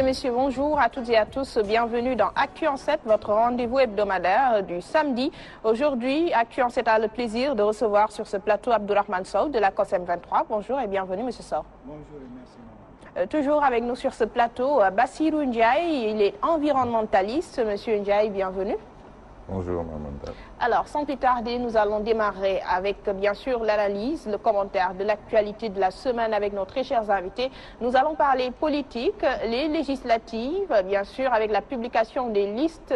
Messieurs, bonjour à toutes et à tous. Bienvenue dans Actu en 7, votre rendez-vous hebdomadaire du samedi. Aujourd'hui, Actu en 7 a le plaisir de recevoir sur ce plateau Abdourahmane Sow de la COSM 23. Bonjour et bienvenue, Monsieur Sow. Bonjour et merci, madame. Toujours avec nous sur ce plateau, Bassirou Ndiaye. Il est environnementaliste. Monsieur Ndiaye, bienvenue. Bonjour, Mamanda. Alors, sans plus tarder, nous allons démarrer avec, bien sûr, l'analyse, le commentaire de l'actualité de la semaine avec nos très chers invités. Nous allons parler politique, les législatives, bien sûr, avec la publication des listes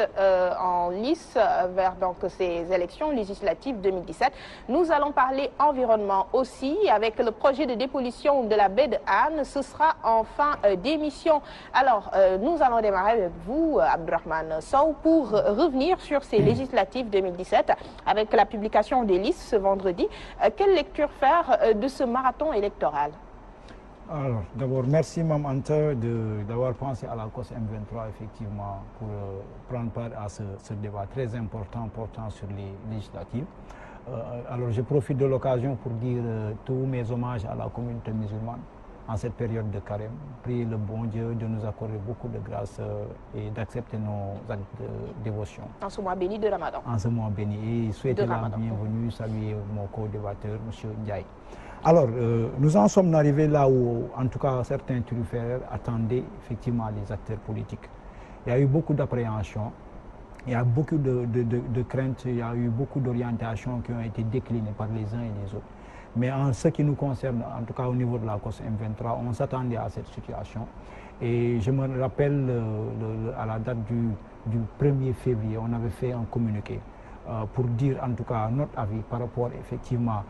en lice vers donc, ces élections législatives 2017. Nous allons parler environnement aussi, avec le projet de dépollution de la baie de Hann. Ce sera en fin d'émission. Alors, nous allons démarrer avec vous, Abdourahmane Sow, pour revenir sur ces législatives 2017 avec la publication des listes ce vendredi. Quelle lecture faire de ce marathon électoral? Alors, d'abord, merci, Mme Anta, d'avoir pensé à la COSM 23, effectivement, pour prendre part à ce débat très important portant sur les législatives. Alors, je profite de l'occasion pour dire tous mes hommages à la communauté musulmane en cette période de carême. Priez le bon Dieu de nous accorder beaucoup de grâce et d'accepter nos actes de dévotion. En ce mois béni de Ramadan. En ce mois béni. Et souhaiter la bienvenue, saluer mon co-débatteur, M. Ndiaye. Alors, nous en sommes arrivés là où, en tout cas, certains turiféraires attendaient effectivement les acteurs politiques. Il y a eu beaucoup d'appréhension, il y a beaucoup de craintes, il y a eu beaucoup d'orientations qui ont été déclinées par les uns et les autres. Mais en ce qui nous concerne, en tout cas au niveau de la COSM 23, on s'attendait à cette situation. Et je me rappelle à la date du 1er février, on avait fait un communiqué pour dire en tout cas notre avis par rapport effectivement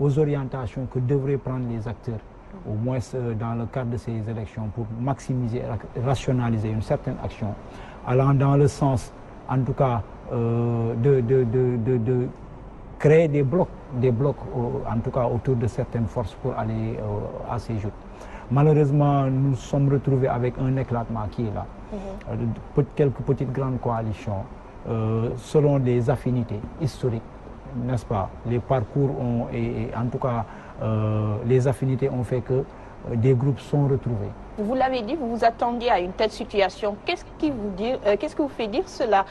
aux orientations que devraient prendre les acteurs, au moins dans le cadre de ces élections, pour maximiser et rationaliser une certaine action, allant dans le sens en tout cas de créer des blocs en tout cas autour de certaines forces pour aller à ces jours. Malheureusement, nous nous sommes retrouvés avec un éclatement qui est là. Quelques petites grandes coalitions, selon des affinités historiques, n'est-ce pas? Les parcours et en tout cas, les affinités ont fait que des groupes sont retrouvés. Vous l'avez dit, vous vous attendiez à une telle situation. Qu'est-ce qui vous fait dire cela?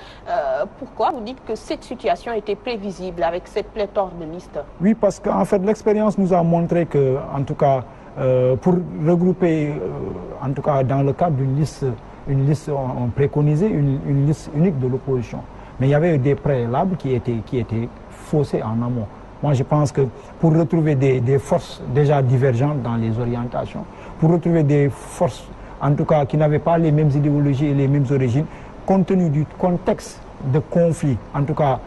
Pourquoi vous dites que cette situation était prévisible avec cette pléthore de listes? Oui, parce qu'en fait, l'expérience nous a montré que, en tout cas, pour regrouper, en tout cas, dans le cadre d'une liste, on préconisait une liste unique de l'opposition. Mais il y avait des préalables qui étaient faussés en amont. Moi, je pense que pour retrouver des forces déjà divergentes dans les orientations, pour retrouver des forces, en tout cas, qui n'avaient pas les mêmes idéologies et les mêmes origines, compte tenu du contexte de conflit, en tout cas,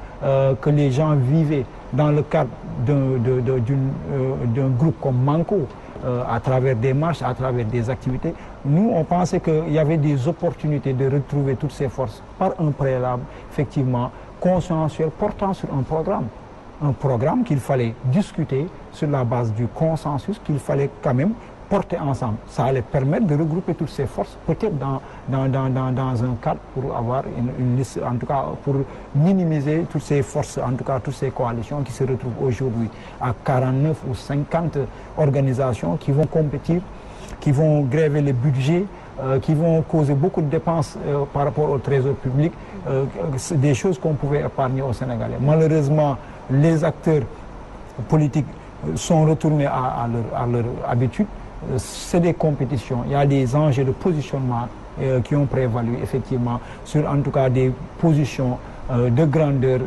que les gens vivaient dans le cadre d'un groupe comme Manko, à travers des marches, à travers des activités, nous, on pensait qu'il y avait des opportunités de retrouver toutes ces forces par un préalable, effectivement, consensuel, portant sur un programme. Un programme qu'il fallait discuter sur la base du consensus, qu'il fallait quand même porter ensemble. Ça allait permettre de regrouper toutes ces forces, peut-être dans un cadre pour avoir une liste, en tout cas pour minimiser toutes ces forces, en tout cas toutes ces coalitions qui se retrouvent aujourd'hui à 49 ou 50 organisations qui vont compétir, qui vont gréver les budgets, qui vont causer beaucoup de dépenses par rapport au trésor public, des choses qu'on pouvait épargner aux Sénégalais. Malheureusement, les acteurs politiques sont retournés à leur habitude. C'est des compétitions. Il y a des enjeux de positionnement qui ont prévalu effectivement sur en tout cas des positions de grandeur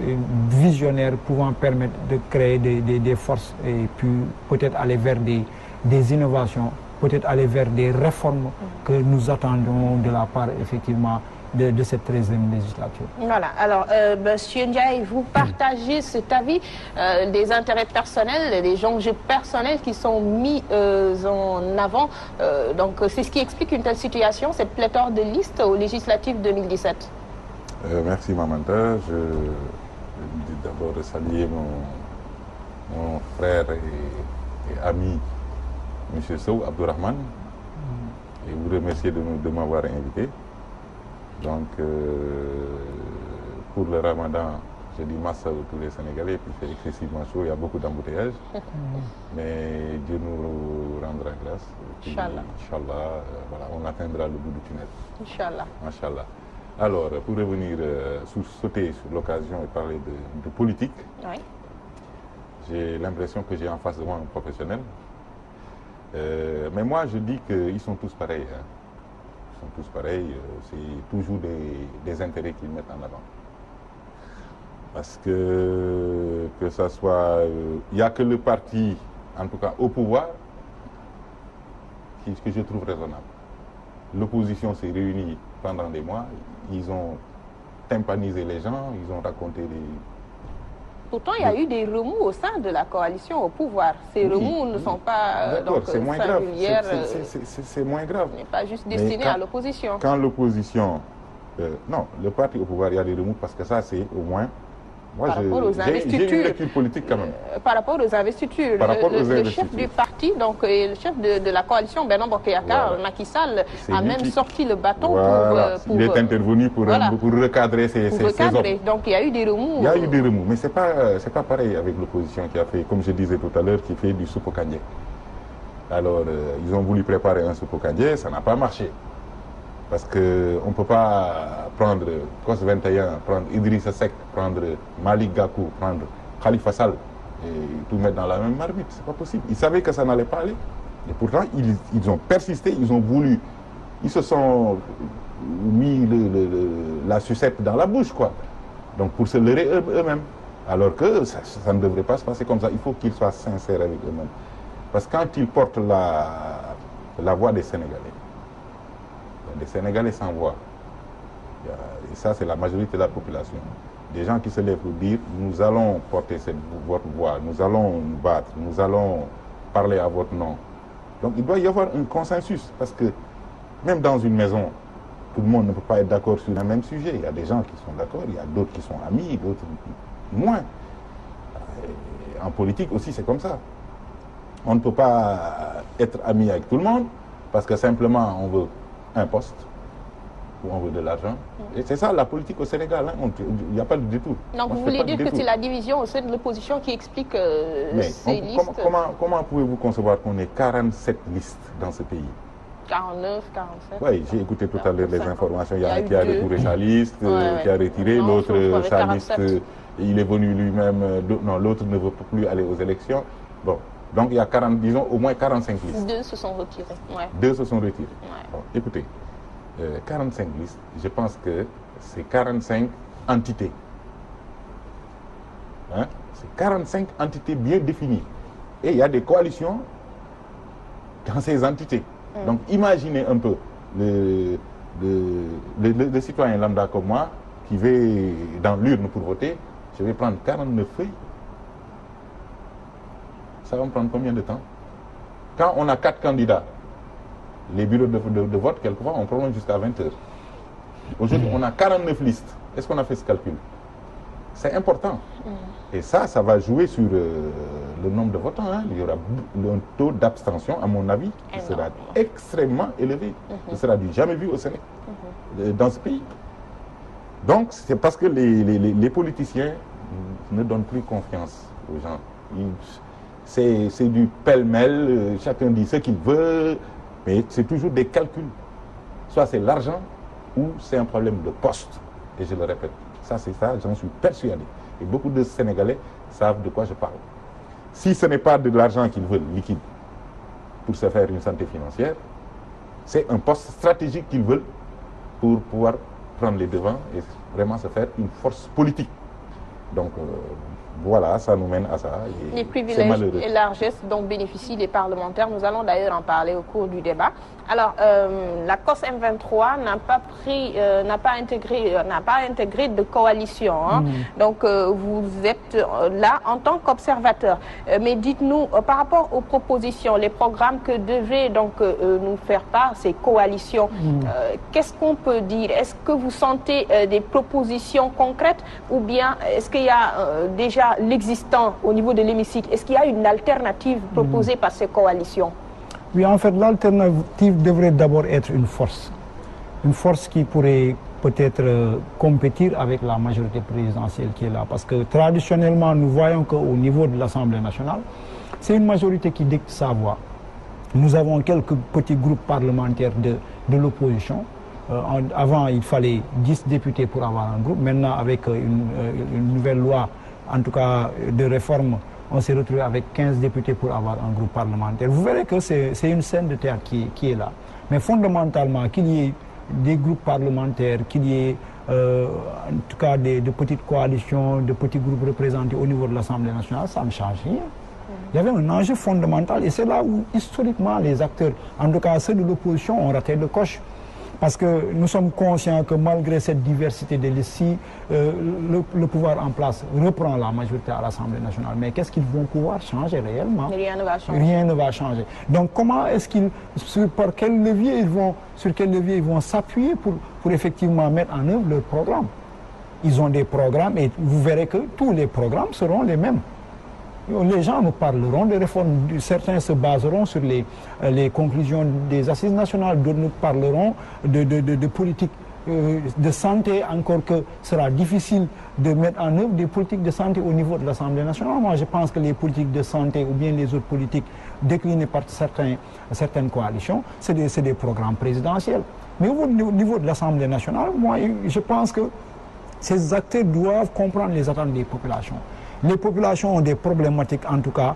visionnaires pouvant permettre de créer des forces et puis peut-être aller vers des innovations, peut-être aller vers des réformes que nous attendons de la part effectivement de cette 13e législature. Voilà, alors Monsieur Ndiaye, vous partagez cet avis des intérêts personnels, des enjeux personnels qui sont mis en avant. Donc c'est ce qui explique une telle situation, cette pléthore de listes aux législatives 2017. Merci Mamanta. Je dis d'abord de saluer mon frère et ami M. Sow, Abdourahmane, et vous remercier de m'avoir invité. Donc, pour le Ramadan, Je dis massa à tous les Sénégalais, puis il fait excessivement chaud, il y a beaucoup d'embouteillages. Mais Dieu nous rendra grâce. Inch'Allah. Inch'Allah, voilà, on atteindra le bout du tunnel. Inch'Allah. Inch'Allah. Alors, pour revenir, sauter sur l'occasion et parler de politique, Oui. j'ai l'impression que j'ai en face de moi un professionnel. Mais moi, je dis qu'ils sont tous pareils. Hein. Ils sont tous pareils. C'est toujours des intérêts qu'ils mettent en avant. Parce que ça soit... Il n'y a que le parti, en tout cas au pouvoir, que je trouve raisonnable. L'opposition s'est réunie pendant des mois. Ils ont tympanisé les gens, ils ont raconté des... Pourtant, il y a eu des remous au sein de la coalition au pouvoir. Ces remous ne sont pas c'est moins grave. singulières. C'est moins grave. Ce n'est pas juste destiné à l'opposition. Quand l'opposition... non, le parti au pouvoir, il y a des remous parce que ça, c'est au moins... Moi, par rapport aux investitures, j'ai une lecture politique quand même. Par rapport aux investitures, le chef du parti, donc le chef de la coalition, Benno Bokk Yakaar, Voilà. Macky Sall, a même sorti le bâton voilà. pour... Il est intervenu pour recadrer ces hommes. Donc il y a eu des remous. Il y a eu des remous, mais c'est pas pareil avec l'opposition qui a fait, comme je disais tout à l'heure, qui fait du soupe au kandji. Alors, ils ont voulu préparer un soupe au kandji, ça n'a pas marché. Parce qu'on ne peut pas prendre COS 21, prendre Idrissa Seck, prendre Malick Gakou, prendre Khalifa Sall et tout mettre dans la même marmite. C'est pas possible. Ils savaient que ça n'allait pas aller. Et pourtant, ils ont persisté, ils ont voulu. Ils se sont mis la sucette dans la bouche, quoi. Donc pour se leurrer eux-mêmes. Alors que ça ne devrait pas se passer comme ça. Il faut qu'ils soient sincères avec eux-mêmes. Parce que quand ils portent la voix des Sénégalais, les Sénégalais sans voix. Et ça, c'est la majorité de la population. Des gens qui se lèvent pour dire, nous allons porter votre voix, nous allons nous battre, nous allons parler à votre nom. Donc il doit y avoir un consensus. Parce que même dans une maison, tout le monde ne peut pas être d'accord sur un même sujet. Il y a des gens qui sont d'accord, il y a d'autres qui sont amis, d'autres moins. Et en politique aussi, c'est comme ça. On ne peut pas être ami avec tout le monde parce que simplement on veut un poste, ou on veut de l'argent. Et c'est ça la politique au Sénégal, hein. Il n'y a pas de détour. Donc vous voulez dire que c'est la division au sein de l'opposition qui explique ces listes. Comment pouvez-vous concevoir qu'on ait 47 listes dans ce pays? 49, 47. Oui, j'ai écouté tout à l'heure les informations. Il y a un qui a retiré sa liste, qui a retiré, l'autre sa liste, il est venu lui-même, non, l'autre ne veut plus aller aux élections. Bon, donc il y a 40, disons, au moins 45 listes. 2 se sont retirés. Ouais. 2 se sont retirés. Ouais. Bon, écoutez, 45 listes, je pense que c'est 45 entités. Hein? C'est 45 entités bien définies. Et il y a des coalitions dans ces entités. Donc imaginez un peu le citoyen lambda comme moi qui va dans l'urne pour voter, je vais prendre 49 feuilles. Ça va me prendre combien de temps? Quand on a 4 candidats, les bureaux de vote, quelquefois, on prolonge jusqu'à 20 heures. Aujourd'hui, on a 49 listes. Est-ce qu'on a fait ce calcul? C'est important. Et ça va jouer sur le nombre de votants. Hein. Il y aura un taux d'abstention, à mon avis, qui sera extrêmement élevé. Ce sera du jamais vu au Sénégal, dans ce pays. Donc, c'est parce que les politiciens ne donnent plus confiance aux gens. C'est du pêle-mêle, chacun dit ce qu'il veut, mais c'est toujours des calculs. Soit c'est l'argent, ou c'est un problème de poste. Et je le répète, ça c'est ça, j'en suis persuadé. Et beaucoup de Sénégalais savent de quoi je parle. Si ce n'est pas de l'argent qu'ils veulent, liquide, pour se faire une santé financière, c'est un poste stratégique qu'ils veulent pour pouvoir prendre les devants et vraiment se faire une force politique. Donc, voilà, ça nous mène à ça. Les privilèges et largesses dont bénéficient les parlementaires, nous allons d'ailleurs en parler au cours du débat. Alors, la COS M23 n'a pas intégré de coalition. Hein. Donc, vous êtes là en tant qu'observateur. Mais dites-nous, par rapport aux propositions, les programmes que devaient donc nous faire part ces coalitions, qu'est-ce qu'on peut dire? Est-ce que vous sentez des propositions concrètes ou bien est-ce qu'il y a déjà l'existant au niveau de l'hémicycle? Est-ce qu'il y a une alternative proposée par ces coalitions? Oui, en fait, l'alternative devrait d'abord être une force. une force qui pourrait peut-être compétir avec la majorité présidentielle qui est là. Parce que traditionnellement, nous voyons qu'au niveau de l'Assemblée nationale, c'est une majorité qui dicte sa voix. Nous avons quelques petits groupes parlementaires de l'opposition. Avant, il fallait 10 députés pour avoir un groupe. Maintenant, avec une nouvelle loi, en tout cas de réforme, on s'est retrouvé avec 15 députés pour avoir un groupe parlementaire. Vous verrez que c'est une scène de théâtre qui est là. Mais fondamentalement, qu'il y ait des groupes parlementaires, qu'il y ait en tout cas de petites coalitions, de petits groupes représentés au niveau de l'Assemblée nationale, ça ne change rien. Il y avait un enjeu fondamental et c'est là où historiquement les acteurs, en tout cas ceux de l'opposition, ont raté le coche. Parce que nous sommes conscients que malgré cette diversité de listes, le pouvoir en place reprend la majorité à l'Assemblée nationale. Mais qu'est-ce qu'ils vont pouvoir changer réellement? Rien ne va changer. Rien ne va changer. Donc comment est-ce qu'ils, sur quel levier ils vont s'appuyer pour effectivement mettre en œuvre leur programme? Ils ont des programmes et vous verrez que tous les programmes seront les mêmes. Les gens nous parleront de réformes, certains se baseront sur les conclusions des assises nationales, d'autres nous parleront de politique de santé, encore que sera difficile de mettre en œuvre des politiques de santé au niveau de l'Assemblée nationale. Moi, je pense que les politiques de santé ou bien les autres politiques déclinées par certaines coalitions, c'est des programmes présidentiels. Mais au niveau de l'Assemblée nationale, moi, je pense que ces acteurs doivent comprendre les attentes des populations. Les populations ont des problématiques, en tout cas,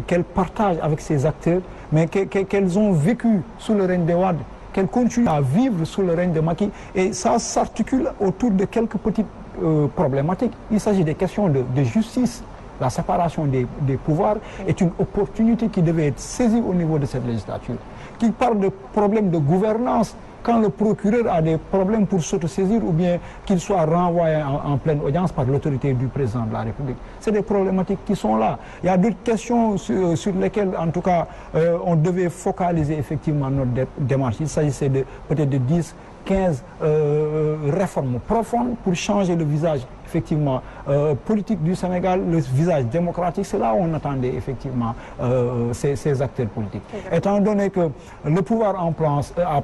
qu'elles partagent avec ces acteurs, mais qu'elles ont vécu sous le règne de Wade, qu'elles continuent à vivre sous le règne de Macky. Et ça s'articule autour de quelques petites problématiques. Il s'agit des questions de justice. La séparation des pouvoirs est une opportunité qui devait être saisie au niveau de cette législature. Qui parle de problèmes de gouvernance, quand le procureur a des problèmes pour s'autosaisir ou bien qu'il soit renvoyé en pleine audience par l'autorité du président de la République. C'est des problématiques qui sont là. Il y a d'autres questions sur lesquelles, en tout cas, on devait focaliser effectivement notre démarche. Il s'agissait peut-être de 10, 15 réformes profondes pour changer le visage effectivement politique du Sénégal, le visage démocratique. C'est là où on attendait effectivement ces acteurs politiques. Étant donné que le pouvoir en place a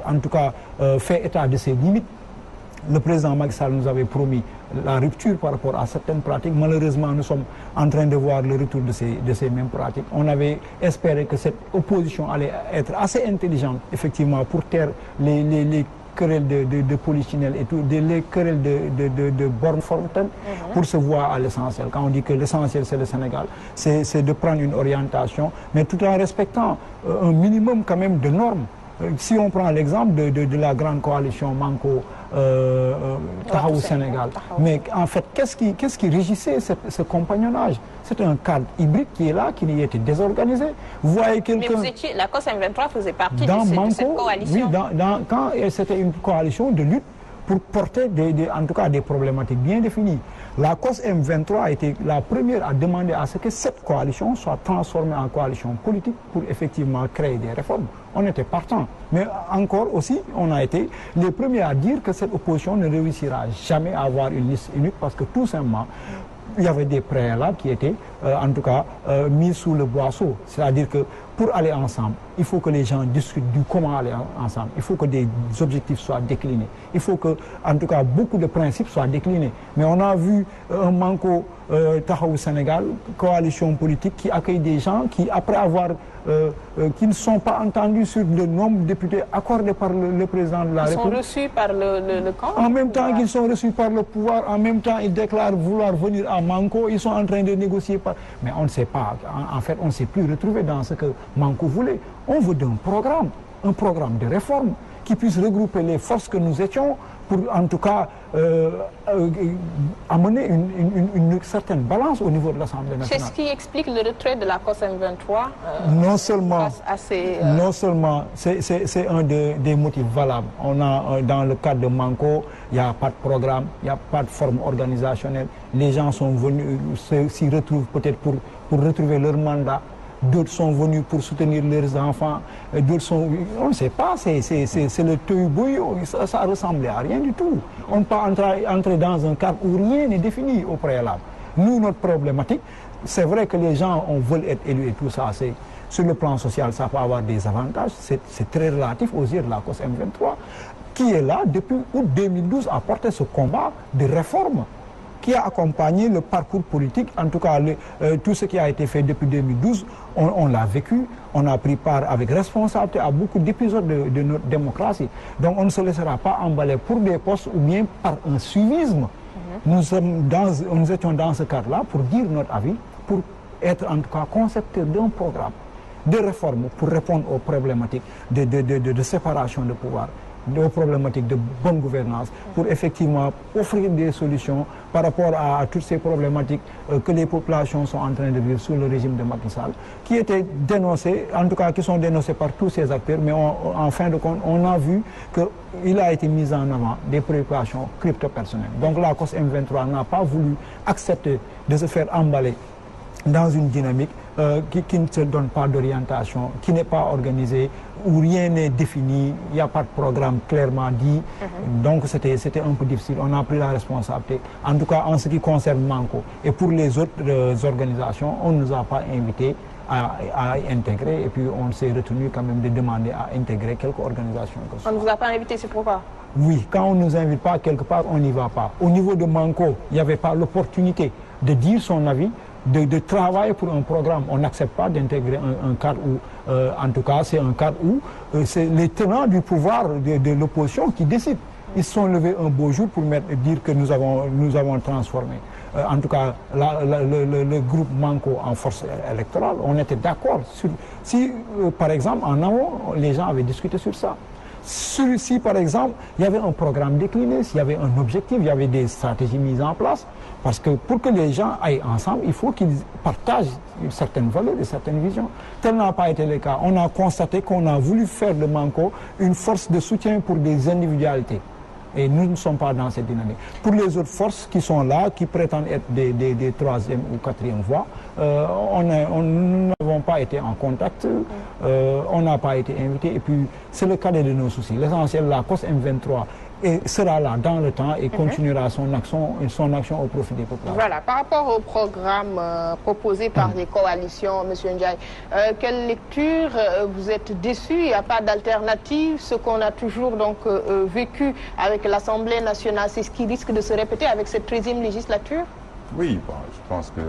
en tout cas fait état de ses limites, le président Macky Sall nous avait promis la rupture par rapport à certaines pratiques. Malheureusement, nous sommes en train de voir le retour de ces mêmes pratiques. On avait espéré que cette opposition allait être assez intelligente, effectivement, pour taire les querelles de polichinelle et tout, les querelles de bornes fortaines, pour se voir à l'essentiel. Quand on dit que l'essentiel c'est le Sénégal, c'est de prendre une orientation, mais tout en respectant un minimum quand même de normes. Si on prend l'exemple de la grande coalition Manko Tahaou Sénégal, mais en fait, qu'est-ce qui régissait ce compagnonnage? C'est un cadre hybride qui est là, qui n'y était désorganisé. Vous voyez quelqu'un... Mais la COS M23 faisait partie de cette coalition. Oui, quand c'était une coalition de lutte pour porter en tout cas des problématiques bien définies. La COS M23 a été la première à demander à ce que cette coalition soit transformée en coalition politique pour effectivement créer des réformes. On était partant. Mais encore aussi, on a été les premiers à dire que cette opposition ne réussira jamais à avoir une liste unique parce que tout simplement, il y avait des préalables qui étaient en tout cas mis sous le boisseau. C'est-à-dire que pour aller ensemble, il faut que les gens discutent du comment aller ensemble. Il faut que des objectifs soient déclinés. Il faut que, en tout cas, beaucoup de principes soient déclinés. Mais on a vu un Manko Tahaou Sénégal, coalition politique qui accueille des gens qui, après avoir qui ne sont pas entendus sur le nombre de députés accordés par le président de la République. Ils sont reçus par le camp. En même temps qu'ils sont reçus par le pouvoir, en même temps ils déclarent vouloir venir à Manko, ils sont en train de négocier. Mais on ne sait pas, en fait on ne s'est plus retrouvé dans ce que Manko voulait. On veut un programme de réforme qui puisse regrouper les forces que nous étions pour en tout cas amener une certaine balance au niveau de l'Assemblée nationale. C'est ce qui explique le retrait de la COS M23 non seulement, non seulement c'est un des motifs valables. On a dans le cadre de Manko, il n'y a pas de programme, il n'y a pas de forme organisationnelle. Les gens sont venus s'y retrouvent peut-être pour retrouver leur mandat. D'autres sont venus pour soutenir leurs enfants, d'autres sont... On ne sait pas, c'est le teubouille, ça ressemblait à rien du tout. On ne peut pas entrer dans un cadre où rien n'est défini au préalable. Nous, notre problématique, c'est vrai que les gens veulent être élus et tout ça, Sur le plan social, ça peut avoir des avantages. C'est très relatif aux yeux de la cause M23, qui est là depuis août 2012 à porter ce combat de réforme, qui a accompagné le parcours politique, en tout cas tout ce qui a été fait depuis 2012, on l'a vécu, on a pris part avec responsabilité à beaucoup d'épisodes de notre démocratie. Donc on ne se laissera pas emballer pour des postes ou bien par un suivisme. Nous étions dans ce cadre-là pour dire notre avis, pour être en tout cas concepteur d'un programme de réforme pour répondre aux problématiques de séparation de pouvoir, aux problématiques de bonne gouvernance, pour effectivement offrir des solutions par rapport à toutes ces problématiques que les populations sont en train de vivre sous le régime de Macky Sall, qui étaient dénoncées, en tout cas qui sont dénoncées par tous ces acteurs, mais en fin de compte, on a vu qu'il a été mis en avant des préoccupations crypto-personnelles. Donc la COS M23 n'a pas voulu accepter de se faire emballer dans une dynamique qui ne se donne pas d'orientation, qui n'est pas organisée, où rien n'est défini, il n'y a pas de programme clairement dit. Donc c'était un peu difficile. On a pris la responsabilité, en tout cas en ce qui concerne Manko. Et pour les autres organisations, on ne nous a pas invités à intégrer, et puis on s'est retenu quand même de demander à intégrer quelques organisations. On ne vous a pas invité, c'est pourquoi? Oui, quand on ne nous invite pas quelque part, on n'y va pas. Au niveau de Manko, il n'y avait pas l'opportunité de dire son avis, de travailler pour un programme. On n'accepte pas d'intégrer un cadre où, en tout cas, c'est un cadre où c'est les tenants du pouvoir de l'opposition qui décident. Ils se sont levés un beau jour pour dire que nous avons transformé. En tout cas, le groupe Manko en force électorale, on était d'accord. Si, par exemple, en amont, les gens avaient discuté sur ça. Si, par exemple, il y avait un programme décliné, s'il y avait un objectif, il y avait des stratégies mises en place, parce que pour que les gens aillent ensemble, il faut qu'ils partagent certaines valeurs et certaines visions. Tel n'a pas été le cas. On a constaté qu'on a voulu faire de Manko une force de soutien pour des individualités. Et nous ne sommes pas dans cette dynamique. Pour les autres forces qui sont là, qui prétendent être des troisième ou quatrième voies, nous n'avons pas été en contact, on n'a pas été invités, et puis c'est le cadet de nos soucis. L'essentiel, la COS M23 sera là dans le temps et continuera son action au profit des populations. Voilà, par rapport au programme proposé par les coalitions, M. Ndiaye, quelle lecture vous êtes déçu? Il n'y a pas d'alternative. Ce qu'on a toujours donc vécu avec l'Assemblée nationale, c'est ce qui risque de se répéter avec cette 13e législature? Oui, bon, je pense que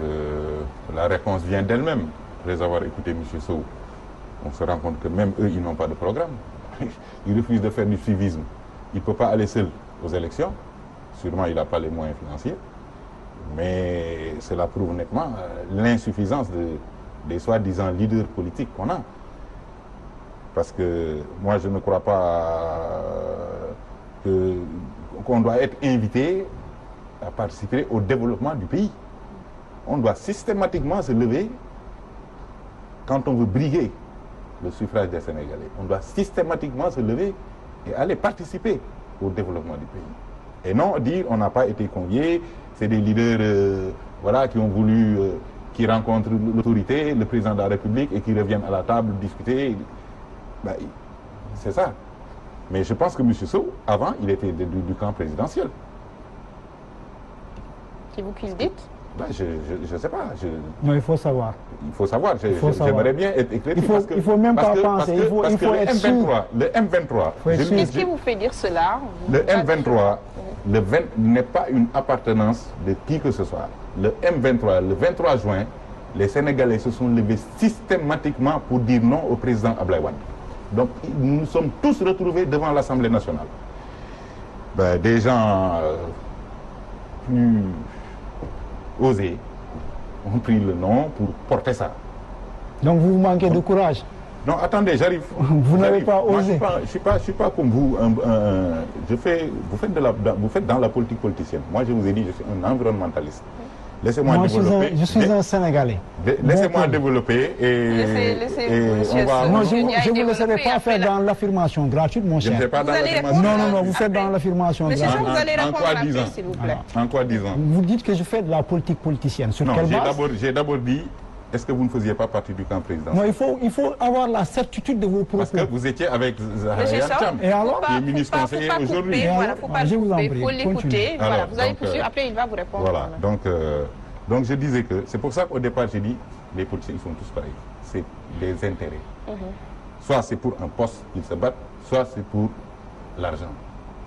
la réponse vient d'elle-même. Après avoir écouté M. Sow, on se rend compte que même eux, ils n'ont pas de programme. Ils refusent de faire du suivisme. Il ne peut pas aller seul aux élections. Sûrement, il n'a pas les moyens financiers. Mais cela prouve nettement l'insuffisance des soi-disant leaders politiques qu'on a. Parce que moi, je ne crois pas qu'on doit être invité à participer au développement du pays. On doit systématiquement se lever quand on veut briguer le suffrage des Sénégalais. On doit systématiquement se lever et aller participer au développement du pays. Et non dire on n'a pas été conviés, c'est des leaders qui ont voulu, qui rencontrent l'autorité, le président de la République et qui reviennent à la table discuter. Ben, c'est ça. Mais je pense que M. Sow, avant, il était du camp présidentiel. C'est vous qui le dites? Ben, je ne sais pas. Non, il faut savoir. Il faut savoir. J'aimerais bien être éclairé. Il ne faut même pas penser. Il faut être sûr. Le M23. Qu'est-ce qui vous fait dire cela? Le M23 n'est pas une appartenance de qui que ce soit. Le M23, le 23 juin, les Sénégalais se sont levés systématiquement pour dire non au président Abdoulaye Wade. Donc, nous nous sommes tous retrouvés devant l'Assemblée nationale. Ben, des gens plus osés ont pris le nom pour porter ça. Donc vous manquez de courage? Non, attendez, j'arrive. Vous n'avez pas osé? Moi, je ne suis pas comme vous. Vous faites dans la politique politicienne. Moi, je vous ai dit, je suis un environnementaliste. Laissez-moi développer. Je suis un Sénégalais. Laissez-moi développer Laissez-moi. Non, je ne vous laisserai pas faire dans l'affirmation gratuite, mon cher. Je ne fais pas dans l'affirmation. Non, vous faites dans l'affirmation gratuite. Monsieur, vous allez répondre après, s'il vous plaît. En quoi disant? Vous dites que je fais de la politique politicienne. Sur quelle base? J'ai d'abord dit, est-ce que vous ne faisiez pas partie du camp présidentiel? Non, il faut avoir la certitude de vos propos. Parce que vous étiez avec Zahra Cham, et alors, qui est ministre conseiller aujourd'hui. Voilà, faut pas couper, il faut l'écouter. Voilà, vous allez donc, poursuivre, après il va vous répondre. Voilà, donc je disais que c'est pour ça qu'au départ j'ai dit les politiciens ils sont tous pareils. c'est des intérêts. Soit c'est pour un poste qu'ils se battent, soit c'est pour l'argent.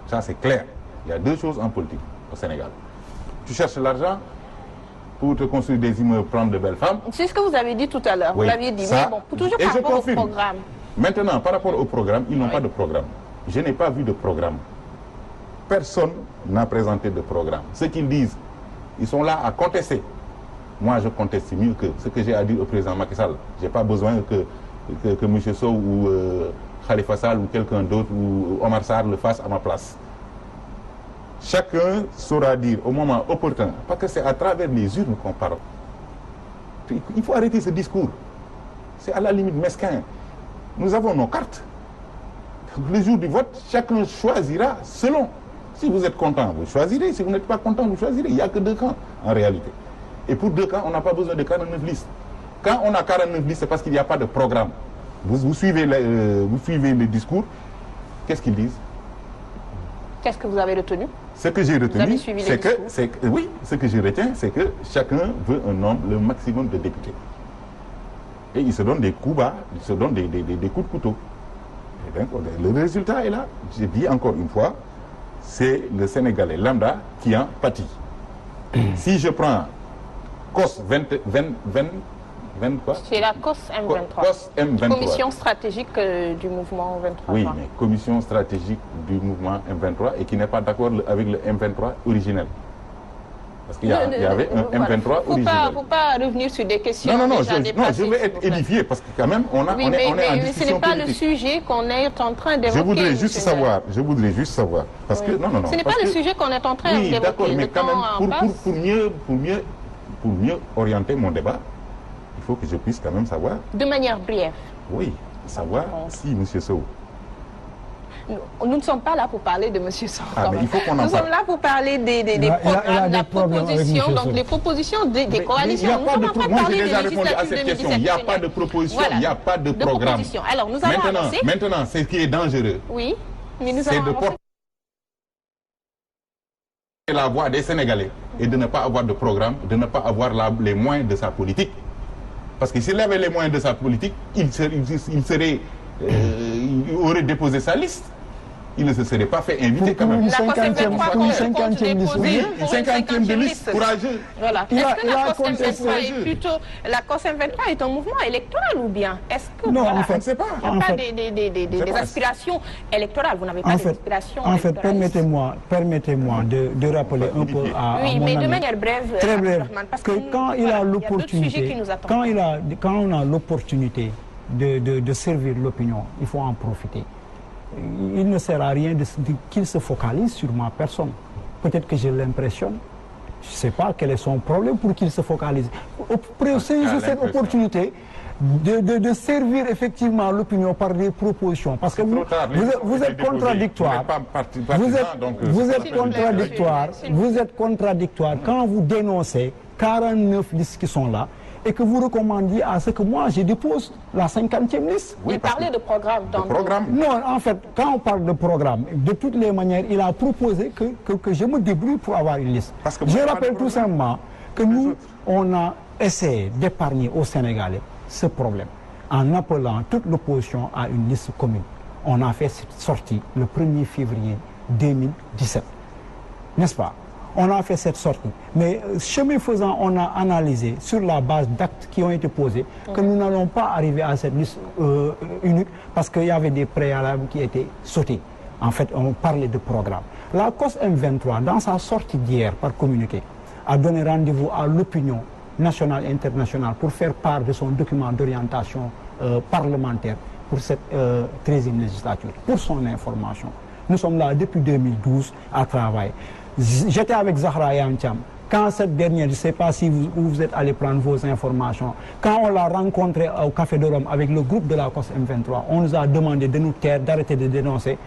Ça, c'est clair. Il y a deux choses en politique au Sénégal. Tu cherches l'argent pour te construire des immeubles, prendre de belles femmes. C'est ce que vous avez dit tout à l'heure. Oui, vous l'aviez dit, ça, mais bon, toujours et par je rapport confirme. au programme. Maintenant, par rapport au programme, ils n'ont pas de programme. Je n'ai pas vu de programme. Personne n'a présenté de programme. Ce qu'ils disent, ils sont là à contester. Moi, je conteste mieux que ce que j'ai à dire au président Macky Sall. Je n'ai pas besoin que M. Sow ou Khalifa Sall ou quelqu'un d'autre ou Omar Sarr le fasse à ma place. Chacun saura dire au moment opportun, parce que c'est à travers les urnes qu'on parle. Il faut arrêter ce discours. C'est à la limite mesquin. Nous avons nos cartes. Le jour du vote, chacun choisira selon. Si vous êtes content, vous choisirez. Si vous n'êtes pas content, vous choisirez. Il n'y a que deux camps en réalité. Et pour deux camps, on n'a pas besoin de 49 listes. Quand on a 49 listes, c'est parce qu'il n'y a pas de programme. Vous suivez les discours. Qu'est-ce qu'ils disent? Qu'est-ce que vous avez retenu? Ce que j'ai retenu, c'est que oui, ce que je retiens, c'est que chacun veut un nombre, le maximum de députés. Et ils se donnent des coups bas, ils se donnent des coups de couteau. Et donc, le résultat est là. Je dis encore une fois, c'est le Sénégalais lambda qui en pâtit. Si je prends COS 20 quoi? C'est la COS M23. COS M23. Commission stratégique du mouvement 23. Oui, mais commission stratégique du mouvement M23 et qui n'est pas d'accord avec le M23 originel. Parce qu'il y avait un M23 originel. Il ne faut pas revenir sur des questions. Non, je vais être édifié parce que quand même, on est en discussion politique. Ce n'est pas le sujet qu'on est en train d'évoquer. Je voudrais juste savoir. Parce que, non. Ce n'est pas le sujet qu'on est en train d'évoquer. Oui, d'accord, mais quand même, pour mieux orienter mon débat, il faut que je puisse quand même savoir. De manière brève. Oui, savoir si M. Sow. Nous ne sommes pas là pour parler de M. Sow. Mais il faut qu'on en parle. Nous sommes là pour parler des programmes, de la proposition, donc les propositions des coalitions. Moi, j'ai déjà répondu à cette question. Il n'y a pas de proposition, il n'y a pas de programme. Alors, nous allons avancer. Maintenant, ce qui est dangereux, oui, mais nous c'est de porter la voix des Sénégalais et de ne pas avoir de programme, de ne pas avoir les moyens de sa politique. Parce que s'il avait les moyens de sa politique, il aurait déposé sa liste. Il ne se serait pas fait inviter quand même. La COS M23 une cinquantième liste. Oui, une cinquantième de liste, courageux. Voilà. Est-ce que la COS M23 est plutôt... La COS M23 est un mouvement électoral ou bien? Est-ce que... Non, voilà, en fait, c'est pas. Il n'y a pas des aspirations électorales. Vous n'avez pas d'aspirations électorales. En fait, permettez-moi de rappeler un peu à oui, mon mais ami, de manière brève, très brève, parce que quand il a l'opportunité, quand on a l'opportunité de servir l'opinion, il faut en profiter. Il ne sert à rien qu'il se focalise sur ma personne. Peut-être que je l'impressionne. Je ne sais pas quel est son problème pour qu'il se focalise. Saisissez cette opportunité de servir effectivement l'opinion par des propositions. Parce que vous êtes contradictoire. Vous êtes contradictoire quand vous dénoncez 49 listes qui sont là et que vous recommandiez à ce que moi je dépose la 50e liste. Oui, parlez de programme. Non, en fait, quand on parle de programme, de toutes les manières, il a proposé que je me débrouille pour avoir une liste. Je rappelle tout simplement que nous, on a essayé d'épargner aux Sénégalais ce problème en appelant toute l'opposition à une liste commune. On a fait cette sortie le 1er février 2017. N'est-ce pas? On a fait cette sortie. Mais chemin faisant, on a analysé sur la base d'actes qui ont été posés que nous n'allons pas arriver à cette liste unique parce qu'il y avait des préalables qui étaient sautés. En fait, on parlait de programme. La COS M23, dans sa sortie d'hier par communiqué, a donné rendez-vous à l'opinion nationale et internationale pour faire part de son document d'orientation parlementaire pour cette 13e législature, pour son information. Nous sommes là depuis 2012 à travailler. J'étais avec Zahra Yamtiam. Quand cette dernière, je ne sais pas si vous êtes allé prendre vos informations, quand on l'a rencontré au Café de Rome avec le groupe de la COS M23, on nous a demandé de nous taire, d'arrêter de dénoncer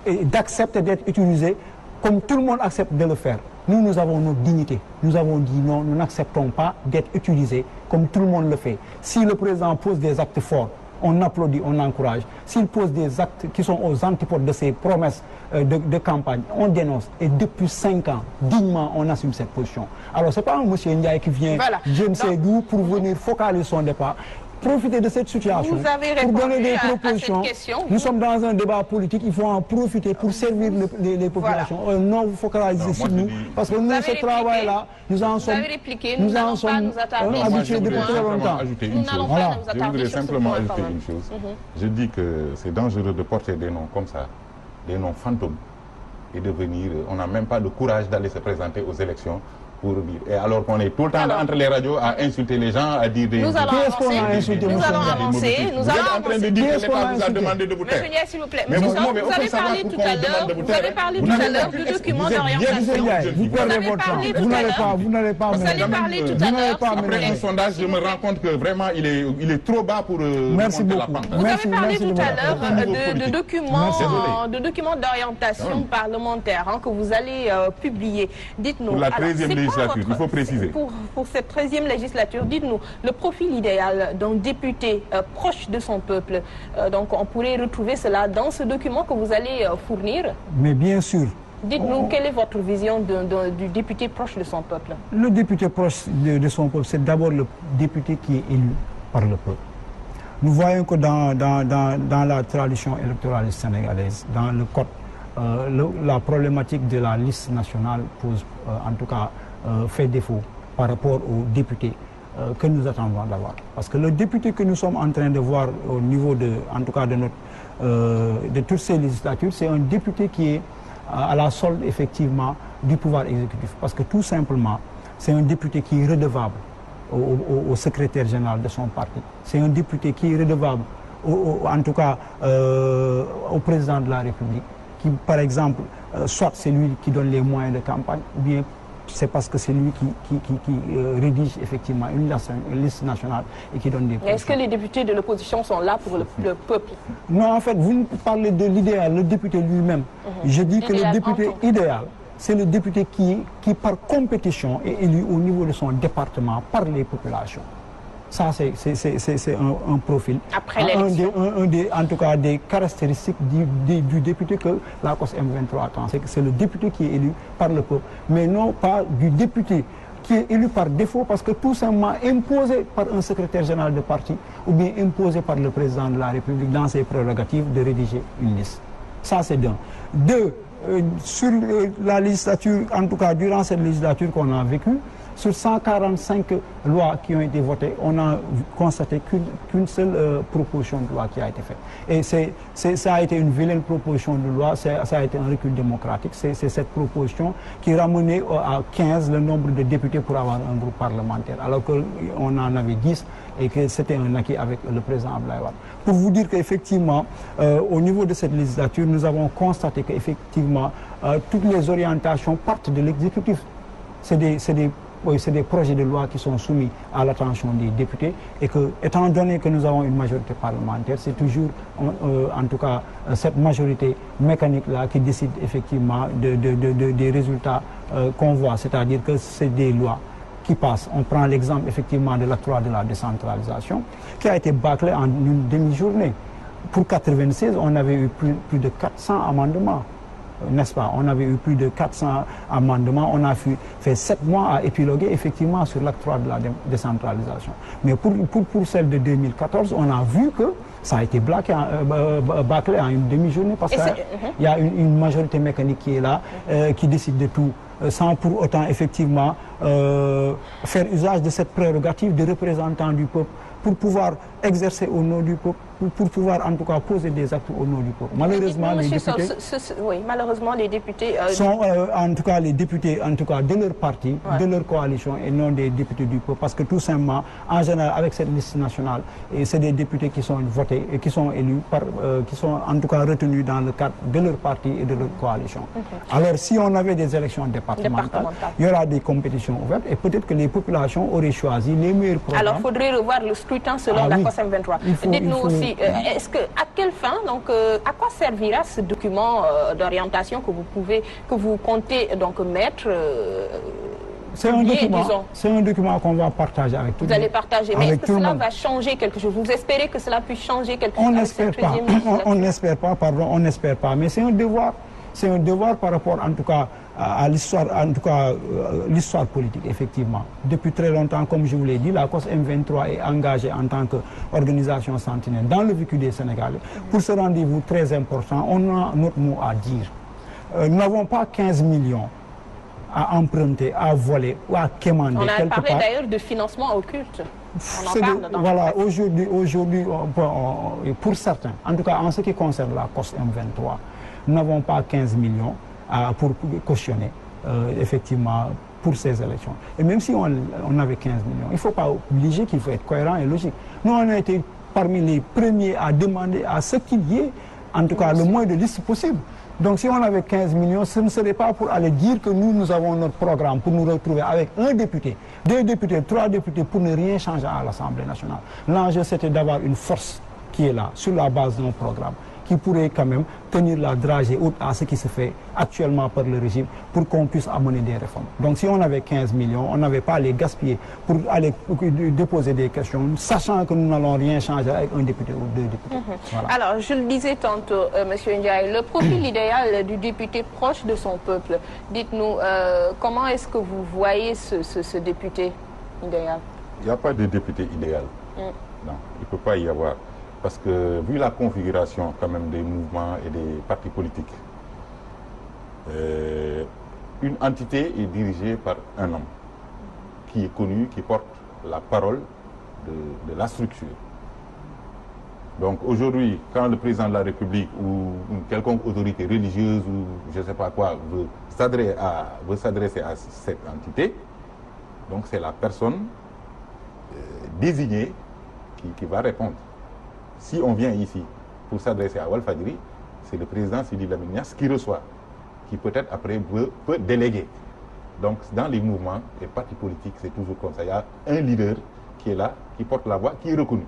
et d'accepter d'être utilisés comme tout le monde accepte de le faire. Nous avons notre dignité. Nous avons dit non, nous n'acceptons pas d'être utilisés comme tout le monde le fait. Si le président pose des actes forts, on applaudit, on encourage. S'il pose des actes qui sont aux antipodes de ses promesses de campagne, on dénonce. Et depuis 5 ans, dignement, on assume cette position. Alors, ce n'est pas un monsieur Ndiaye qui vient, je ne sais d'où, pour venir focaliser son départ. profiter de cette situation pour donner des propositions. Nous sommes dans un débat politique, il faut en profiter pour servir les populations. Voilà. Non, vous focalisez sur nous, parce que nous, ce travail-là, nous en sommes habitués depuis très longtemps. Je voudrais simplement ajouter une chose. Je dis que c'est dangereux de porter des noms comme ça, des noms fantômes, et de venir, on n'a même pas le courage d'aller se présenter aux élections pour dire. Et alors qu'on est tout le temps entre les radios à insulter les gens, à dire des... Nous allons avancer, nous allons avancer. Vous êtes en train de dire que l'État vous a demandé de vous taire. Monsieur Ndiaye, s'il vous plaît. Vous avez parlé tout à l'heure du document d'orientation. Vous perdez votre temps. Vous n'allez pas... Vous allez parler tout à l'heure. Après un sondage, je me rends compte que vraiment, il est trop bas pour Merci beaucoup. Vous avez parlé tout à l'heure de documents d'orientation parlementaire que vous allez publier. Dites-nous... Pour la 13e législature, il faut préciser. Pour cette 13e législature, dites-nous le profil idéal d'un député proche de son peuple. Donc on pourrait retrouver cela dans ce document que vous allez fournir. Mais bien sûr. Dites-nous, quelle est votre vision du député proche de son peuple? Le député proche de son peuple, c'est d'abord le député qui est élu par le peuple. Nous voyons que dans la tradition électorale sénégalaise, dans le code, la problématique de la liste nationale pose, en tout cas, fait défaut par rapport aux députés que nous attendons d'avoir. Parce que le député que nous sommes en train de voir au niveau en tout cas de toutes ces législatures, c'est un député qui est à la solde effectivement du pouvoir exécutif. Parce que tout simplement, c'est un député qui est redevable au secrétaire général de son parti. C'est un député qui est redevable en tout cas au président de la République, qui par exemple, soit c'est lui qui donne les moyens de campagne, ou bien c'est parce que c'est lui qui rédige effectivement une liste nationale et qui donne des... Est-ce que les députés de l'opposition sont là pour le peuple? Non, en fait, vous parlez de l'idéal, le député lui-même. Je dis que le député idéal, c'est le député qui par compétition est élu au niveau de son département par les populations. Ça, c'est un profil. Après l'élection. En tout cas, des caractéristiques du député que la COS M23 attend. C'est le député qui est élu par le peuple, mais non pas du député qui est élu par défaut parce que tout simplement imposé par un secrétaire général de parti ou bien imposé par le président de la République dans ses prérogatives de rédiger une liste. Ça, c'est d'un. Deux, sur la législature, en tout cas durant cette législature qu'on a vécue, sur 145 lois qui ont été votées, on a constaté qu'une seule proposition de loi qui a été faite. Et ça a été une vilaine proposition de loi, ça a été un recul démocratique. C'est cette proposition qui ramenait à 15 le nombre de députés pour avoir un groupe parlementaire, alors qu'on en avait 10 et que c'était un acquis avec le président Abdoulaye Wade. Pour vous dire qu'effectivement, au niveau de cette législature, nous avons constaté qu'effectivement, toutes les orientations partent de l'exécutif. C'est des projets de loi qui sont soumis à l'attention des députés et que, étant donné que nous avons une majorité parlementaire, c'est toujours, en tout cas, cette majorité mécanique-là qui décide effectivement des résultats qu'on voit, c'est-à-dire que c'est des lois qui passent. On prend l'exemple effectivement de l'acte 3 de la décentralisation qui a été bâclé en une demi-journée. Pour 96, on avait eu plus de 400 amendements. N'est-ce pas? On avait eu plus de 400 amendements. On a fait 7 mois à épiloguer effectivement sur l'acte 3 de la décentralisation. Mais pour celle de 2014, on a vu que ça a été bâclé en une demi-journée parce qu'il y a une majorité mécanique qui est là, qui décide de tout, sans pour autant effectivement faire usage de cette prérogative de représentant du peuple pour pouvoir exercer au nom du peuple, pour pouvoir en tout cas poser des actes au nom du peuple. Malheureusement, les députés, oui, malheureusement, les députés sont en tout cas les députés en tout cas de leur parti, de leur coalition et non des députés du peuple, parce que tout simplement, en général, avec cette liste nationale, c'est des députés qui sont votés et qui sont élus qui sont en tout cas retenus dans le cadre de leur parti et de leur coalition. Alors, si on avait des élections départementales, il y aura des compétitions ouvertes et peut-être que les populations auraient choisi les meilleurs programmes. Alors, il faudrait revoir le scrutin selon la COS M23. Dites-nous aussi, à quelle fin, donc, à quoi servira ce document d'orientation que vous comptez donc mettre c'est un document qu'on va partager avec tout le monde. Vous allez partager, mais est-ce que cela va changer quelque chose? Vous espérez que cela puisse changer quelque chose? On n'espère pas, mais c'est un devoir. C'est un devoir par rapport, en tout cas, à l'histoire, en tout cas l'histoire politique, effectivement. Depuis très longtemps, comme je vous l'ai dit, la COS M23 est engagée en tant qu'organisation sentinelle dans le vécu des Sénégalais. Pour ce rendez-vous très important, on a notre mot à dire. Nous n'avons pas 15 millions à emprunter, à voler ou à quémander quelque part. On a parlé d'ailleurs de financement occulte. On en parle dans voilà, aujourd'hui, pour certains, en tout cas en ce qui concerne la COS M23, nous n'avons pas 15 millions pour cautionner, effectivement, pour ces élections. Et même si on avait 15 millions, il ne faut pas obliger qu'il faut être cohérent et logique. Nous, on a été parmi les premiers à demander à ce qu'il y ait, en tout cas, le moins de listes possible. Donc si on avait 15 millions, ce ne serait pas pour aller dire que nous avons notre programme pour nous retrouver avec un député, 2 députés, 3 députés pour ne rien changer à l'Assemblée nationale. L'enjeu, c'était d'avoir une force qui est là, sur la base d'un programme, qui pourrait quand même tenir la dragée haute à ce qui se fait actuellement par le régime pour qu'on puisse amener des réformes. Donc si on avait 15 millions, on n'avait pas à les gaspiller pour aller déposer des questions, sachant que nous n'allons rien changer avec un député ou 2 députés. Voilà. Alors, je le disais tantôt, M. Ndiaye, le profil idéal du député proche de son peuple. Dites-nous, comment est-ce que vous voyez ce député idéal? Il n'y a pas de député idéal. Non, il ne peut pas y avoir. Parce que, vu la configuration quand même des mouvements et des partis politiques, une entité est dirigée par un homme qui est connu, qui porte la parole de la structure. Donc aujourd'hui, quand le président de la République ou une quelconque autorité religieuse ou je ne sais pas quoi veut s'adresser à cette entité, donc c'est la personne désignée qui va répondre. Si on vient ici pour s'adresser à Walfadjri, c'est le président Sidi Lamine Niasse qui reçoit, qui peut-être après peut déléguer. Donc dans les mouvements, les partis politiques, c'est toujours comme ça. Il y a un leader qui est là, qui porte la voix, qui est reconnu,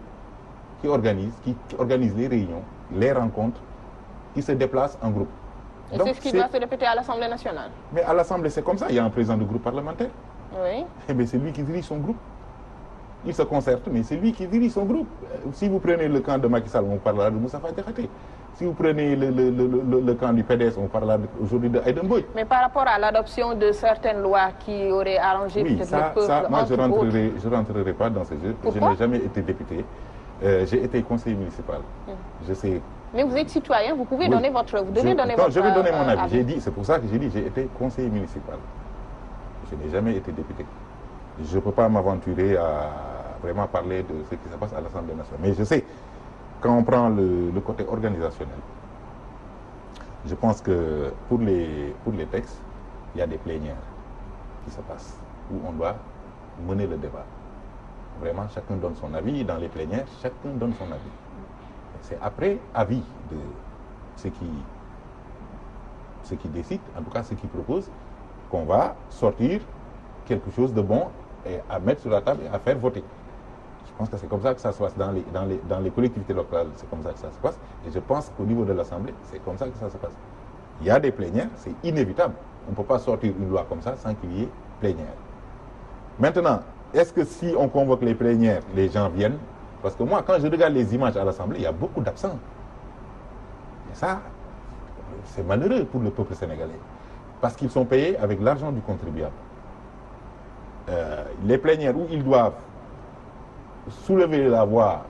qui organise les réunions, les rencontres, qui se déplace en groupe. Et c'est ce qui doit se répéter à l'Assemblée nationale. Mais à l'Assemblée, c'est comme ça. Il y a un président de groupe parlementaire. Oui. Et bien c'est lui qui dirige son groupe. Il se concerte, mais c'est lui qui dirige son groupe. Si vous prenez le camp de Macky Sall, on parlera de Moustapha Diakhaté. Si vous prenez le camp du PDS, on parlera aujourd'hui de Aïda Mbodj. Mais par rapport à l'adoption de certaines lois qui auraient arrangé peut-être le peuple... Ça, moi, je ne rentrerai pas dans ce jeu. Pourquoi? Je n'ai jamais été député. J'ai été conseiller municipal. Je sais... Mais vous êtes citoyen, vous pouvez donner votre... Je vais donner mon avis. C'est pour ça que j'ai dit j'ai été conseiller municipal. Je n'ai jamais été député. Je ne peux pas m'aventurer à vraiment parler de ce qui se passe à l'Assemblée nationale. Mais je sais, quand on prend le côté organisationnel, je pense que pour les textes, il y a des plénières qui se passent, où on doit mener le débat. Vraiment, chacun donne son avis. Dans les plénières, chacun donne son avis. C'est après avis de ceux qui décident, en tout cas ceux qui proposent, qu'on va sortir quelque chose de bon et à mettre sur la table et à faire voter. Je pense que c'est comme ça que ça se passe dans les collectivités locales, c'est comme ça que ça se passe. Et je pense qu'au niveau de l'Assemblée, c'est comme ça que ça se passe. Il y a des plénières, c'est inévitable. On ne peut pas sortir une loi comme ça sans qu'il y ait plénière. Maintenant, est-ce que si on convoque les plénières, les gens viennent? Parce que moi, quand je regarde les images à l'Assemblée, il y a beaucoup d'absents. Et ça, c'est malheureux pour le peuple sénégalais. Parce qu'ils sont payés avec l'argent du contribuable. Les plénières où ils doivent soulever la voix,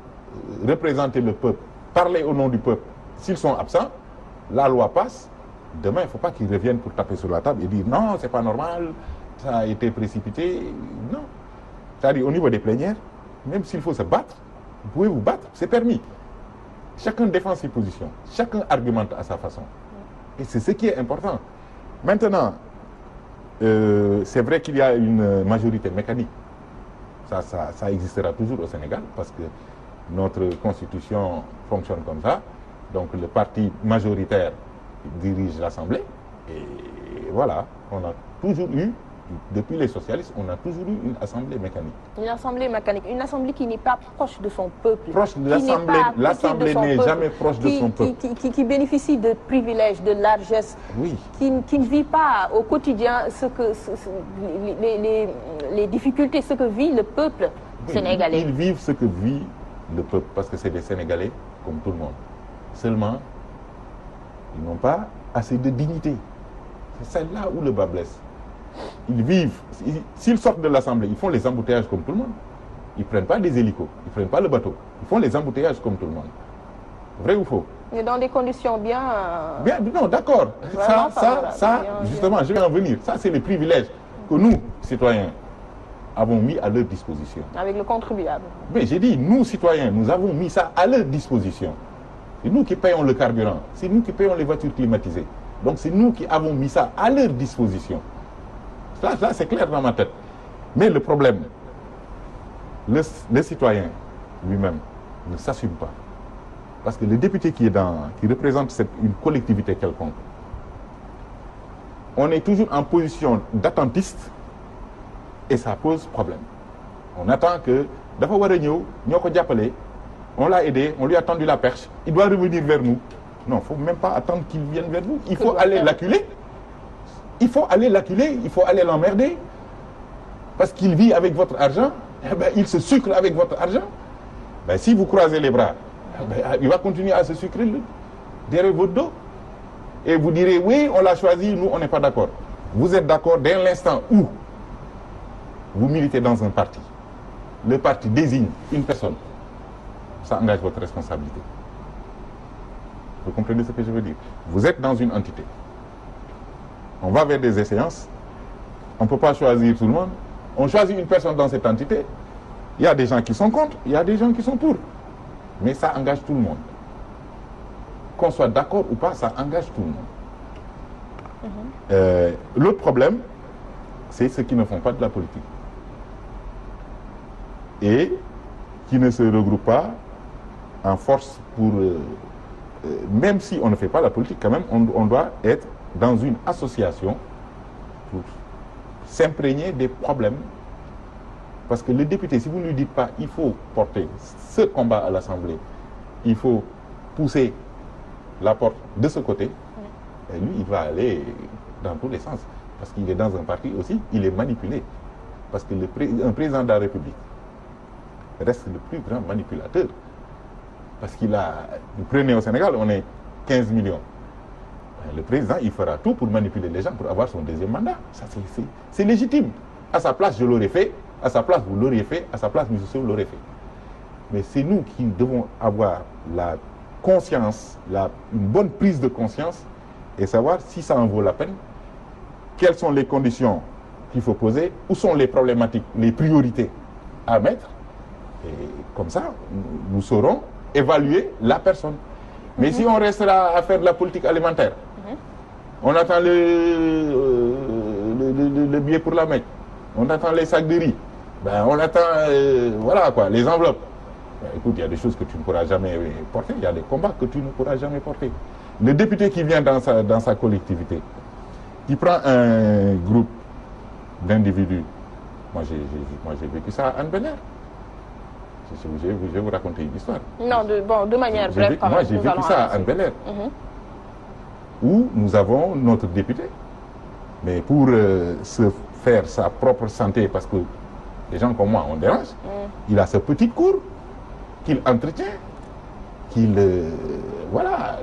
représenter le peuple, parler au nom du peuple, s'ils sont absents, la loi passe. Demain, il ne faut pas qu'ils reviennent pour taper sur la table et dire non, c'est pas normal, ça a été précipité. Non. C'est-à-dire au niveau des plénières, même s'il faut se battre, vous pouvez vous battre, c'est permis. Chacun défend ses positions, chacun argumente à sa façon. Et c'est ce qui est important. Maintenant, c'est vrai qu'il y a une majorité mécanique. Ça existera toujours au Sénégal parce que notre constitution fonctionne comme ça. Donc le parti majoritaire dirige l'Assemblée. Et voilà, on a toujours eu, depuis les socialistes, on a toujours eu une assemblée mécanique. Une assemblée mécanique, une assemblée qui n'est pas proche de son peuple. L'assemblée n'est jamais proche de son peuple. Qui bénéficie de privilèges, de largesses, oui. qui ne vit pas au quotidien les difficultés, ce que vit le peuple sénégalais. Ils vivent ce que vit le peuple, parce que c'est des Sénégalais comme tout le monde. Seulement, ils n'ont pas assez de dignité. C'est là où le bas blesse. Ils vivent, s'ils sortent de l'Assemblée, ils font les embouteillages comme tout le monde. Ils ne prennent pas des hélicos, ils ne prennent pas le bateau. Ils font les embouteillages comme tout le monde. Vrai ou faux? Mais dans des conditions bien... Bien, non, d'accord. Ça, justement, je vais en venir. Ça, c'est les privilèges que nous, citoyens, avons mis à leur disposition. Avec le contribuable. Mais j'ai dit, nous, citoyens, nous avons mis ça à leur disposition. C'est nous qui payons le carburant. C'est nous qui payons les voitures climatisées. Donc, c'est nous qui avons mis ça à leur disposition. Ça, c'est clair dans ma tête. Mais le problème, le citoyen lui-même ne s'assume pas. Parce que le député qui représente une collectivité quelconque, on est toujours en position d'attentiste et ça pose problème. On attend que, on l'a aidé, on lui a tendu la perche, il doit revenir vers nous. Non, il ne faut même pas attendre qu'il vienne vers nous. Il faut aller l'acculer. Il faut aller l'acculer, il faut aller l'emmerder. Parce qu'il vit avec votre argent, eh ben, il se sucre avec votre argent. Ben, si vous croisez les bras, ben, il va continuer à se sucrer derrière votre dos. Et vous direz, oui, on l'a choisi, nous, on n'est pas d'accord. Vous êtes d'accord dès l'instant où vous militez dans un parti. Le parti désigne une personne. Ça engage votre responsabilité. Vous comprenez ce que je veux dire? Vous êtes dans une entité. On va vers des échéances. On ne peut pas choisir tout le monde. On choisit une personne dans cette entité. Il y a des gens qui sont contre, il y a des gens qui sont pour. Mais ça engage tout le monde. Qu'on soit d'accord ou pas, ça engage tout le monde. L'autre problème, c'est ceux qui ne font pas de la politique. Et qui ne se regroupent pas en force pour... même si on ne fait pas la politique, quand même, on doit être dans une association pour s'imprégner des problèmes. Parce que le député, si vous ne lui dites pas, il faut porter ce combat à l'Assemblée, il faut pousser la porte de ce côté, et lui, il va aller dans tous les sens. Parce qu'il est dans un parti aussi, il est manipulé. Parce que un président de la République reste le plus grand manipulateur. Parce qu'il a... Vous prenez au Sénégal, on est 15 millions. Le président, il fera tout pour manipuler les gens pour avoir son deuxième mandat. Ça, c'est légitime. À sa place, je l'aurais fait. À sa place, vous l'auriez fait. À sa place, M. Sow l'aurait fait. Mais c'est nous qui devons avoir la conscience, une bonne prise de conscience et savoir si ça en vaut la peine, quelles sont les conditions qu'il faut poser, où sont les problématiques, les priorités à mettre. Et comme ça, nous saurons évaluer la personne. Mais si on restera à faire de la politique alimentaire, on attend le billet pour la Mecque, on attend les sacs de riz, ben on attend voilà quoi, les enveloppes. Ben, écoute, il y a des choses que tu ne pourras jamais porter, il y a des combats que tu ne pourras jamais porter. Le député qui vient dans sa collectivité, qui prend un groupe d'individus, moi j'ai vécu ça à Anne Belair. Je vais vous raconter une histoire. Non, de manière brève. Moi, j'ai vécu ça à Anne Belair, où nous avons notre député. Mais pour se faire sa propre santé, parce que les gens comme moi, on dérange, il a ce petit cours qu'il entretient, voilà.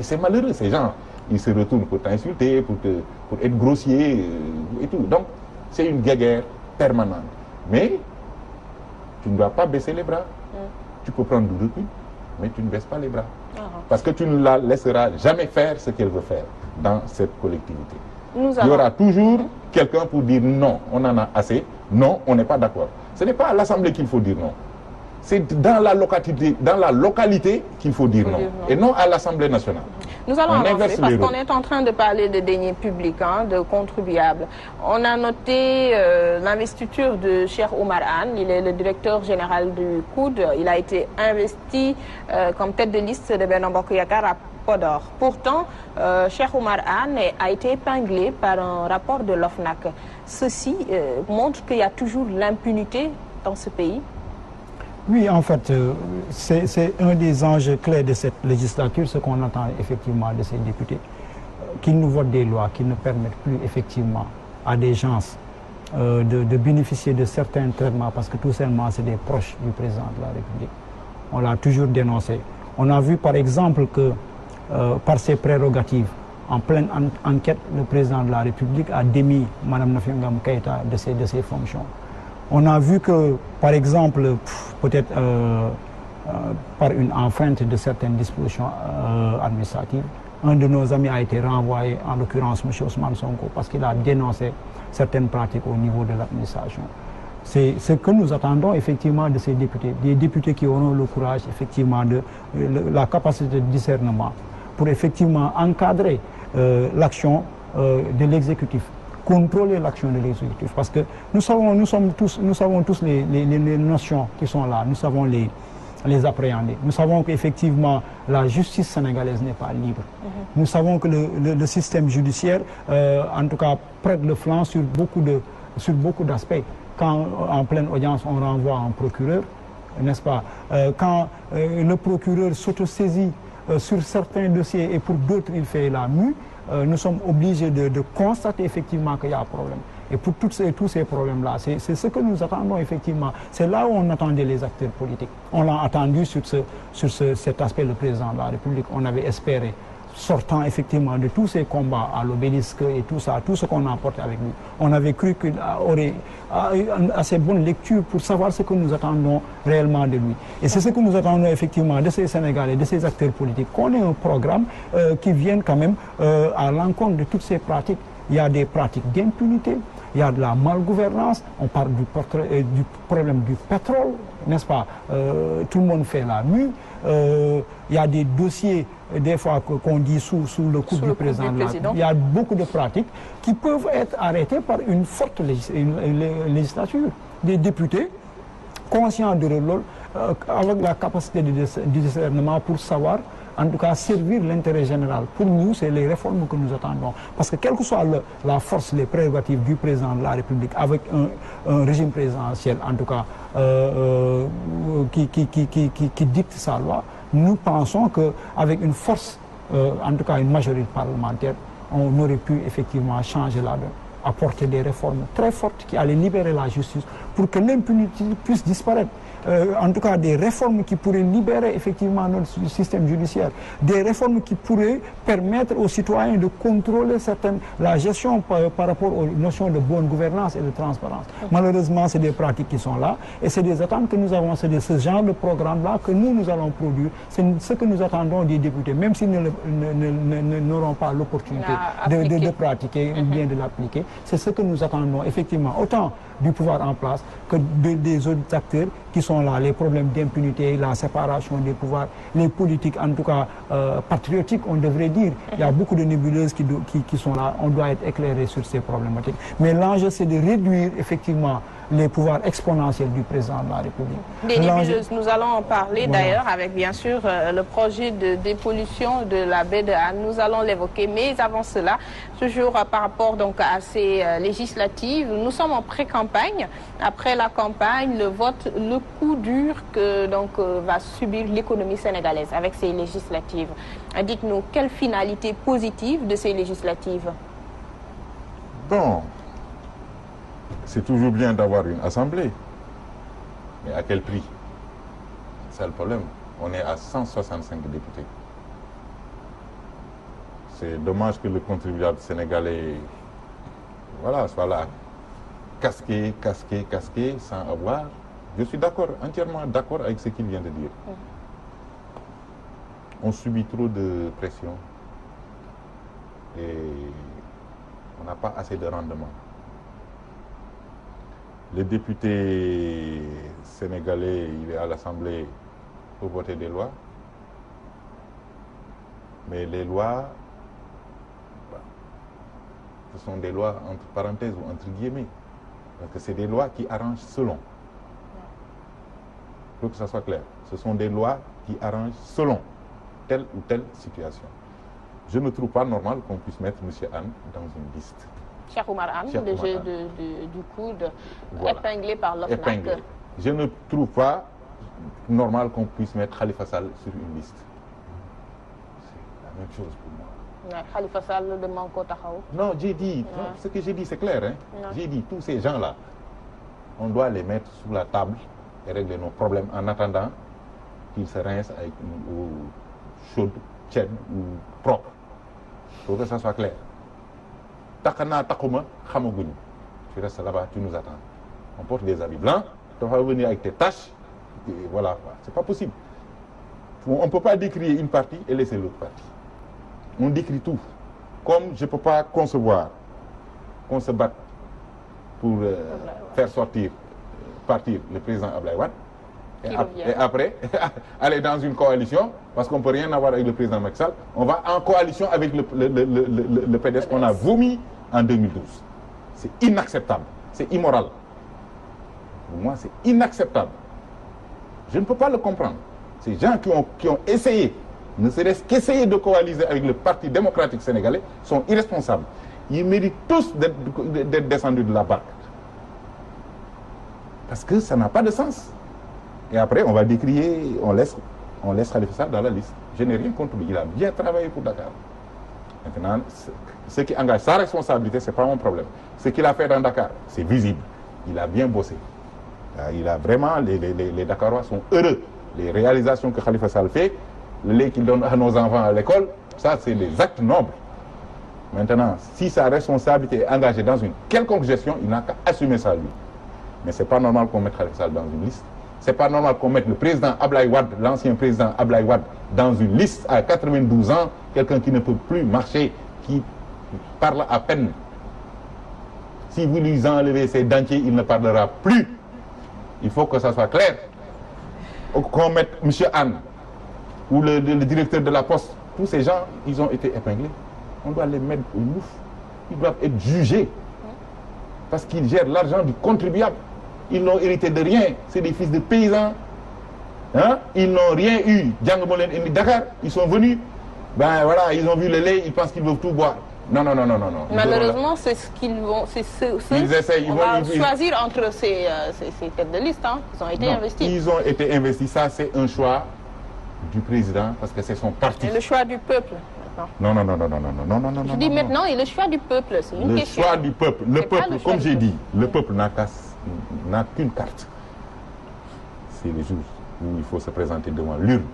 C'est malheureux, ces gens. Ils se retournent pour t'insulter, pour être grossier et tout. Donc, c'est une guéguerre permanente. Mais tu ne dois pas baisser les bras. Tu peux prendre du recul, mais tu ne baisses pas les bras. Parce que tu ne la laisseras jamais faire ce qu'elle veut faire dans cette collectivité. Il y aura toujours quelqu'un pour dire non, on en a assez, non, on n'est pas d'accord. Ce n'est pas à l'Assemblée qu'il faut dire non. C'est dans la localité qu'il faut dire non. Et non à l'Assemblée nationale. Nous allons avancer parce qu'on est en train de parler de deniers publics, de contribuables. On a noté l'investiture de Cheikh Oumar Anne. Il est le directeur général du COUD. Il a été investi comme tête de liste de Benno Bokk Yakaar à Podor. Pourtant, Cheikh Oumar Anne a été épinglé par un rapport de l'OFNAC. Ceci montre qu'il y a toujours l'impunité dans ce pays. Oui, en fait, c'est un des enjeux clés de cette législature, ce qu'on attend effectivement de ces députés, qu'ils nous votent des lois qui ne permettent plus effectivement à des gens de bénéficier de certains traitements, parce que tout simplement c'est des proches du président de la République. On l'a toujours dénoncé. On a vu par exemple que par ses prérogatives, en pleine enquête, le président de la République a démis Mme Nafi Ngom Keïta de ses fonctions. On a vu que, par exemple, peut-être par une enfreinte de certaines dispositions administratives, un de nos amis a été renvoyé, en l'occurrence M. Ousmane Sonko, parce qu'il a dénoncé certaines pratiques au niveau de l'administration. C'est ce que nous attendons effectivement de ces députés, des députés qui auront le courage effectivement la capacité de discernement pour effectivement encadrer l'action de l'exécutif, contrôler l'action de l'exécutif, parce que nous savons tous les notions qui sont là, nous savons les appréhender. Nous savons qu'effectivement la justice sénégalaise n'est pas libre. Nous savons que le système judiciaire, en tout cas, prête le flanc sur beaucoup d'aspects. Quand en pleine audience on renvoie un procureur, n'est-ce pas, quand le procureur s'autosaisit sur certains dossiers et pour d'autres il fait la mue, nous sommes obligés de constater effectivement qu'il y a un problème. Et pour tous ces problèmes-là, c'est ce que nous attendons effectivement. C'est là où on attendait les acteurs politiques. On l'a attendu sur cet aspect, le président de la République. On avait espéré, sortant effectivement de tous ces combats à l'obélisque et tout ça, tout ce qu'on a apporté avec lui. On avait cru qu'il aurait une assez bonne lecture pour savoir ce que nous attendons réellement de lui. Et c'est ce que nous attendons effectivement de ces Sénégalais, de ces acteurs politiques, qu'on ait un programme qui vienne quand même à l'encontre de toutes ces pratiques. Il y a des pratiques d'impunité, il y a de la malgouvernance, on parle du problème du pétrole, n'est-ce pas? Tout le monde fait la mue. Il y a des dossiers, des fois, qu'on dit sous le coup du président. Il y a beaucoup de pratiques qui peuvent être arrêtées par une forte législature. Des députés conscients de leur rôle, avec la capacité de discernement pour savoir, en tout cas, servir l'intérêt général. Pour nous, c'est les réformes que nous attendons. Parce que quelle que soit la force, les prérogatives du président de la République, avec un régime présidentiel, en tout cas, qui dicte sa loi, nous pensons qu'avec une force, en tout cas une majorité parlementaire, on aurait pu effectivement changer la donne, apporter des réformes très fortes qui allaient libérer la justice pour que l'impunité puisse disparaître. En tout cas des réformes qui pourraient libérer effectivement notre système judiciaire, des réformes qui pourraient permettre aux citoyens de contrôler la gestion par rapport aux notions de bonne gouvernance et de transparence. Malheureusement, c'est des pratiques qui sont là et c'est des attentes que nous avons, c'est de ce genre de programme-là que nous allons produire. C'est ce que nous attendons des députés, même s'ils n'auront pas l'opportunité de pratiquer ou bien de l'appliquer. C'est ce que nous attendons effectivement, autant du pouvoir en place que des autres acteurs qui sont là, les problèmes d'impunité, la séparation des pouvoirs, les politiques en tout cas patriotiques, on devrait dire. Il y a beaucoup de nébuleuses qui sont là, on doit être éclairé sur ces problématiques. Mais l'enjeu, c'est de réduire effectivement les pouvoirs exponentiels du président de la République. Des nébuleuses, nous allons en parler d'ailleurs avec bien sûr le projet de dépollution de la baie de Hann. Nous allons l'évoquer, mais avant cela, toujours par rapport donc à ces législatives, nous sommes en pré-campagne. Après la campagne, le vote, le coup dur que donc va subir l'économie sénégalaise avec ces législatives. Dites-nous, quelle finalité positive de ces législatives? Bon, c'est toujours bien d'avoir une assemblée, mais à quel prix? C'est le problème. On est à 165 députés. C'est dommage que le contribuable sénégalais, voilà, soit là, casqué, sans avoir. Je suis d'accord, entièrement d'accord avec ce qu'il vient de dire. On subit trop de pression et on n'a pas assez de rendement. Le député sénégalais, il est à l'Assemblée pour voter des lois. Mais les lois, ce sont des lois entre parenthèses ou entre guillemets. Parce que c'est des lois qui arrangent selon. Il faut que ça soit clair. Ce sont des lois qui arrangent selon telle ou telle situation. Je ne trouve pas normal qu'on puisse mettre M. Hann dans une liste. Cheikh Oumar Hann, le jeu du coude, voilà, épinglé par l'OFNAC. Je ne trouve pas normal qu'on puisse mettre Khalifa Sall sur une liste. C'est la même chose pour moi. Khalifa Sall de Manko Taxawu. Non, j'ai dit, non, ce que j'ai dit c'est clair. Hein? J'ai dit, tous ces gens-là, on doit les mettre sous la table et régler nos problèmes en attendant qu'ils se rincent avec une eau chaude, tiède ou propre. faut que ça soit clair. Takana, takuma, khamoguny. Tu restes là-bas, tu nous attends. On porte des habits blancs, tu vas venir avec tes tâches, et voilà, c'est pas possible. On ne peut pas décrier une partie et laisser l'autre partie. On décrit tout. Comme je ne peux pas concevoir qu'on se batte pour faire partir le président Abdoulaye Wade, et après, aller dans une coalition, parce qu'on ne peut rien avoir avec le président Macky Sall, on va en coalition avec le PDS qu'on a vomi en 2012. C'est inacceptable, c'est immoral. Pour moi, c'est inacceptable. Je ne peux pas le comprendre. Ces gens qui ont essayé, ne serait-ce qu'essayer de coaliser avec le Parti démocratique sénégalais, sont irresponsables. Ils méritent tous d'être descendus de la barque. Parce que ça n'a pas de sens. Et après, on va décrier, on laisse Khalifa Sall dans la liste. Je n'ai rien contre lui. Il a bien travaillé pour Dakar. Maintenant, ce qui engage sa responsabilité, ce n'est pas mon problème. Ce qu'il a fait dans Dakar, c'est visible. Il a bien bossé. Il a vraiment, les Dakarois sont heureux. Les réalisations que Khalifa Sall fait, le lait qu'il donne à nos enfants à l'école, ça c'est des actes nobles. Maintenant, si sa responsabilité est engagée dans une quelconque gestion, il n'a qu'à assumer ça lui. Mais c'est pas normal qu'on mette Khalifa Sall dans une liste. C'est pas normal qu'on mette le président Abdoulaye Wade, l'ancien président Abdoulaye Wade, dans une liste à 92 ans, quelqu'un qui ne peut plus marcher, qui parle à peine. Si vous lui enlevez ses dentiers, il ne parlera plus. Il faut que ça soit clair. Qu'on mette M. Anne ou le directeur de la Poste, tous ces gens, ils ont été épinglés. On doit les mettre au mouf. Ils doivent être jugés. Parce qu'ils gèrent l'argent du contribuable. Ils n'ont hérité de rien. C'est des fils de paysans. Hein? Ils n'ont rien eu. Djangomolen et Dakar, ils sont venus. Ben voilà, ils ont vu le lait, ils pensent qu'ils veulent tout boire. Non. Malheureusement, c'est ce qu'ils vont. Ils essayent. On va choisir entre ces têtes de liste. Hein. Ils ont été investis. Ils ont été investis. Ça, c'est un choix du président parce que c'est son parti. Et le choix du peuple. Non. Je dis maintenant, et le choix du peuple, c'est une question. Le choix du peuple. Le peuple, comme j'ai dit, le peuple n'a qu'une carte. C'est le jour où il faut se présenter devant l'urne.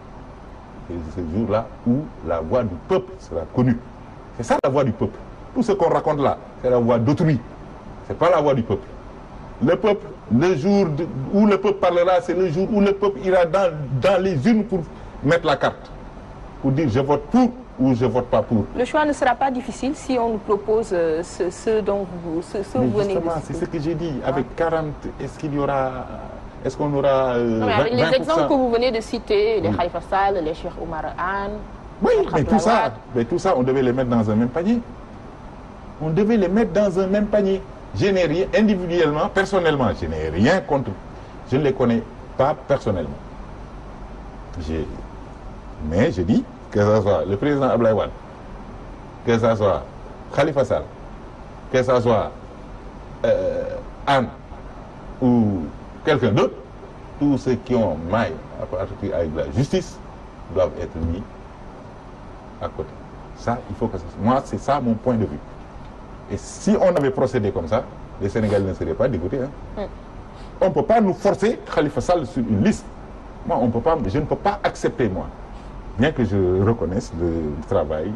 C'est ce jour-là où la voix du peuple sera connue. C'est ça la voix du peuple. Tout ce qu'on raconte là, c'est la voix d'autrui. C'est pas la voix du peuple. Le peuple, le jour où le peuple parlera, c'est le jour où le peuple ira dans les urnes pour mettre la carte. Pour dire je vote pour ou je vote pas pour. Le choix ne sera pas difficile si on nous propose ce dont vous venez de citer. C'est ce que j'ai dit. Avec 40, est-ce qu'on aura avec les exemples que vous venez de citer, les Khalifa Sall, les Cheikh Oumar Anne. Oui, mais tout ça, on devait les mettre dans un même panier. On devait les mettre dans un même panier. Je n'ai rien, individuellement, personnellement, je n'ai rien contre. Je ne les connais pas personnellement. Mais je dis que ce soit le président Abdoulaye Wade, que ce soit Khalifa Sall, que ce soit Anne ou quelqu'un d'autre, tous ceux qui ont maille à partir avec la justice doivent être mis à côté. Ça, il faut que ça... Moi, c'est ça mon point de vue. Et si on avait procédé comme ça, les Sénégalais ne seraient pas dégoûtés. Hein. On ne peut pas nous forcer Khalifa Sall sur une liste. Moi, je ne peux pas accepter, moi, bien que je reconnaisse le travail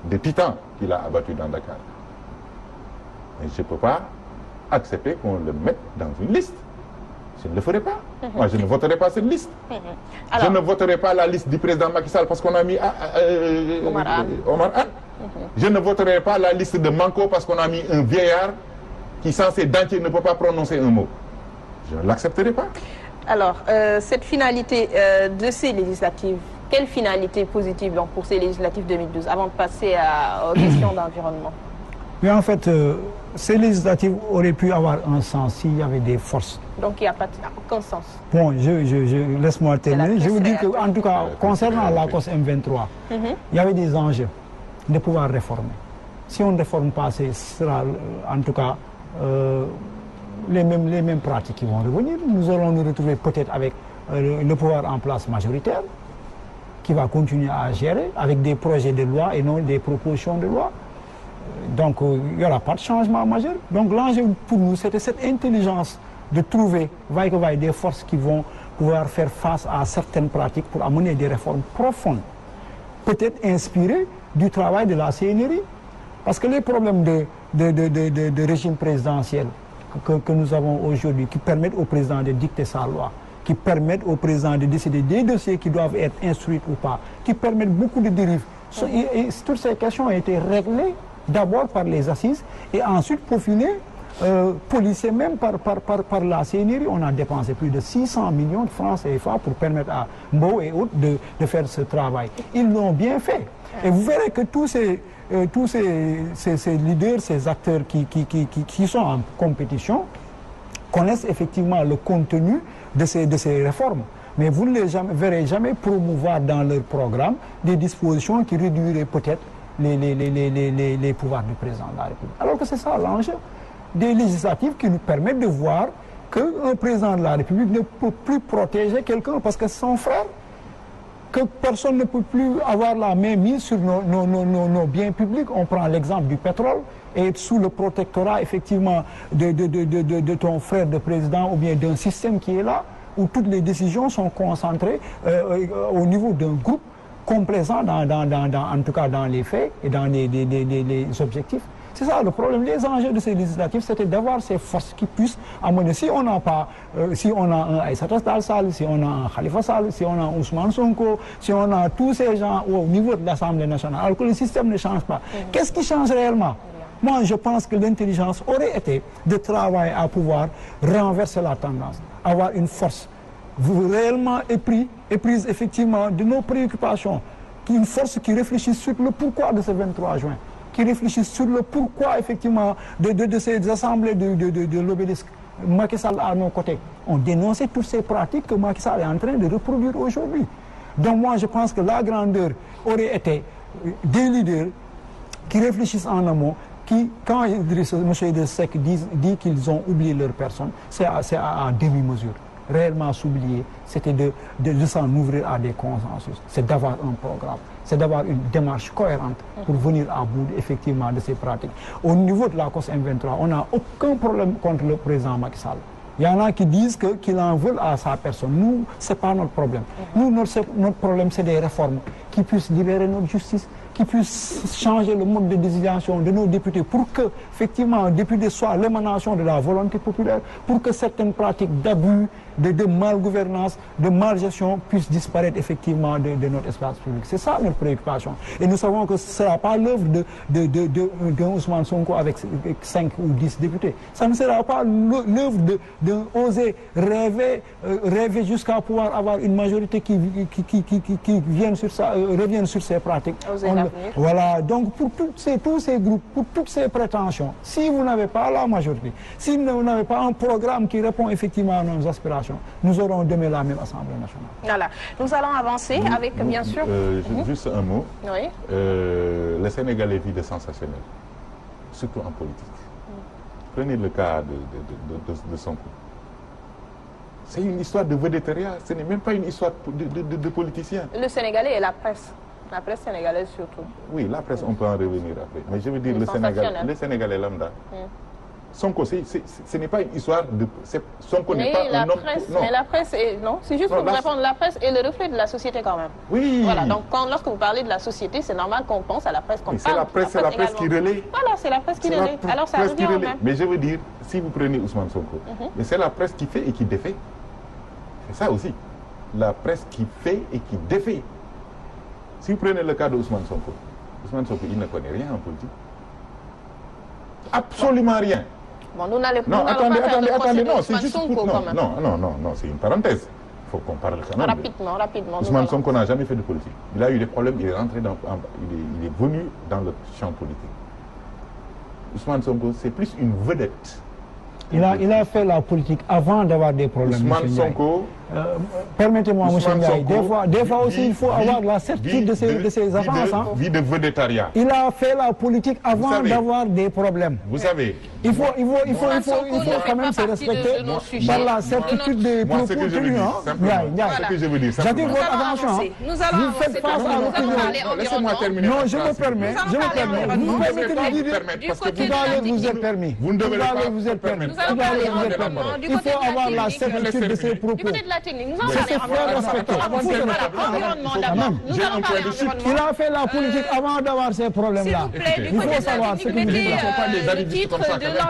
de titan qu'il a abattu dans Dakar. Mais je ne peux pas accepter qu'on le mette dans une liste. Je ne le ferai pas. Moi, je ne voterai pas cette liste. Alors, je ne voterai pas la liste du président Macky Sall parce qu'on a mis Omar Anne. Je ne voterai pas la liste de Manko parce qu'on a mis un vieillard qui, sans ses dentiers, ne peut pas prononcer un mot. Je ne l'accepterai pas. Alors, cette finalité de ces législatives, quelle finalité positive donc, pour ces législatives 2012, avant de passer aux questions d'environnement? Mais en fait, ces législatives auraient pu avoir un sens s'il y avait des forces. Donc il n'y a aucun sens. Bon, laisse-moi terminer. Je vous dis qu'en tout cas, concernant la COS M23, il y avait des enjeux de pouvoir réformer. Si on ne réforme pas, ce sera en tout cas les mêmes pratiques qui vont revenir. Nous allons nous retrouver peut-être avec le pouvoir en place majoritaire qui va continuer à gérer avec des projets de loi et non des propositions de loi. Donc il n'y aura pas de changement majeur. Donc l'enjeu pour nous, c'était cette intelligence de trouver des forces qui vont pouvoir faire face à certaines pratiques pour amener des réformes profondes. peut-être inspiré du travail de la CNRI. Parce que les problèmes de régime présidentiel que nous avons aujourd'hui, qui permettent au président de dicter sa loi, qui permettent au président de décider des dossiers qui doivent être instruits ou pas, qui permettent beaucoup de dérives. Et toutes ces questions ont été réglées d'abord par les assises et ensuite peaufinées, policées même par la CNRI. On a dépensé plus de 600 millions de francs CFA pour permettre à Mbow et autres de faire ce travail. Ils l'ont bien fait. Et vous verrez que tous ces leaders, ces acteurs qui sont en compétition connaissent effectivement le contenu de ces réformes. Mais vous ne les verrez jamais promouvoir dans leur programme des dispositions qui réduiraient peut-être les pouvoirs du président de la République. Alors que c'est ça l'enjeu des législatives qui nous permettent de voir qu'un président de la République ne peut plus protéger quelqu'un parce que c'est son frère, que personne ne peut plus avoir la main mise sur nos biens publics. On prend l'exemple du pétrole et sous le protectorat effectivement de ton frère de président ou bien d'un système qui est là, où toutes les décisions sont concentrées au niveau d'un groupe complaisant en tout cas dans les faits et dans les objectifs. C'est ça le problème. Les enjeux de ces législatives, c'était d'avoir ces forces qui puissent amener. Si on n'a pas, si on a un Aïssata Tall Sall, si on a un Khalifa Sall, si on a un Ousmane Sonko, si on a tous ces gens au niveau de l'Assemblée nationale, alors que le système ne change pas, qu'est-ce qui change réellement? Moi, je pense que l'intelligence aurait été de travailler à pouvoir renverser la tendance, avoir une force réellement éprise effectivement de nos préoccupations, une force qui réfléchit sur le pourquoi de ce 23 juin, qui réfléchissent sur le pourquoi effectivement de ces assemblées de l'obélisque. Macky Sall à nos côtés ont dénoncé toutes ces pratiques que Macky Sall est en train de reproduire aujourd'hui. Donc moi je pense que la grandeur aurait été des leaders qui réfléchissent en amont, qui, quand M. Idrissa Seck dit qu'ils ont oublié leur personne, c'est à demi-mesure. Réellement s'oublier, c'était de s'en ouvrir à des consensus, c'est d'avoir un programme, c'est d'avoir une démarche cohérente pour venir à bout effectivement de ces pratiques. Au niveau de la COS M23, on n'a aucun problème contre le président Macky Sall. Il y en a qui disent qu'il en veut à sa personne. Nous, ce n'est pas notre problème. Nous, notre problème, c'est des réformes qui puissent libérer notre justice, qui puissent changer le mode de désignation de nos députés pour que, effectivement, un député soit l'émanation de la volonté populaire, pour que certaines pratiques d'abus, de malgouvernance, de malgestion puissent disparaître effectivement de notre espace public. C'est ça notre préoccupation. Et nous savons que ce ne sera pas l'œuvre d'un Ousmane Sonko avec 5 ou 10 députés. Ça ne sera pas l'œuvre d'oser rêver jusqu'à pouvoir avoir une majorité qui revienne sur ces pratiques. Voilà, donc pour tous ces groupes, pour toutes ces prétentions, si vous n'avez pas la majorité, si vous n'avez pas un programme qui répond effectivement à nos aspirations, nous aurons demain la même Assemblée nationale. Voilà, nous allons avancer avec bien sûr... Juste un mot. Oui. Le Sénégalais vit de sensationnel, surtout en politique. Prenez le cas de Sonko. C'est une histoire de vedettariat, ce n'est même pas une histoire de politicien. Le Sénégalais et la presse sénégalaise surtout. Oui, la presse, on peut en revenir après. Mais je veux dire, le Sénégalais lambda. Sonko, ce n'est pas une histoire de... Sonko n'est pas un homme... Mais la presse est... Non, c'est juste pour vous répondre, la presse est le reflet de la société quand même. Oui. Voilà, donc lorsque vous parlez de la société, c'est normal qu'on pense à la presse comme ça. C'est la presse qui relaie. Voilà, c'est la presse qui relaie. Alors ça revient au même. Mais je veux dire, si vous prenez Ousmane Sonko, mais c'est la presse qui fait et qui défait. C'est ça aussi. La presse qui fait et qui défait. Si vous prenez le cas de Ousmane Sonko, il ne connaît rien en politique. Absolument rien. Bon, nous n'allons pas attendez, non, c'est juste Sonko, non, c'est une parenthèse. Il faut qu'on parle quand même. Rapidement. Ousmane Sonko n'a jamais fait de politique. Il a eu des problèmes, il est rentré il est venu dans le champ politique. Ousmane Sonko, c'est plus une vedette. Il a fait la politique avant d'avoir des problèmes. Ousmane Sonko... Permettez-moi, M. Ndiaye, des fois aussi, il faut avoir la certitude de ses avances. Vie de vedettariat. Il a fait la politique avant d'avoir des problèmes. Vous savez... Il faut quand même se respecter par la certitude des propos tenus. Ce que je veux dire, j'attire votre attention. Vous faites face à l'opinion. Laissez-moi terminer. Non, je me permets. Vous me permettez de dire parce que tout à l'heure vous êtes permis. Vous ne devez pas vous êtes permis. Il faut avoir la certitude de ses propos. la technique. Nous en Il a fait la politique avant d'avoir ces problèmes-là. Il faut savoir ce qu'il dit.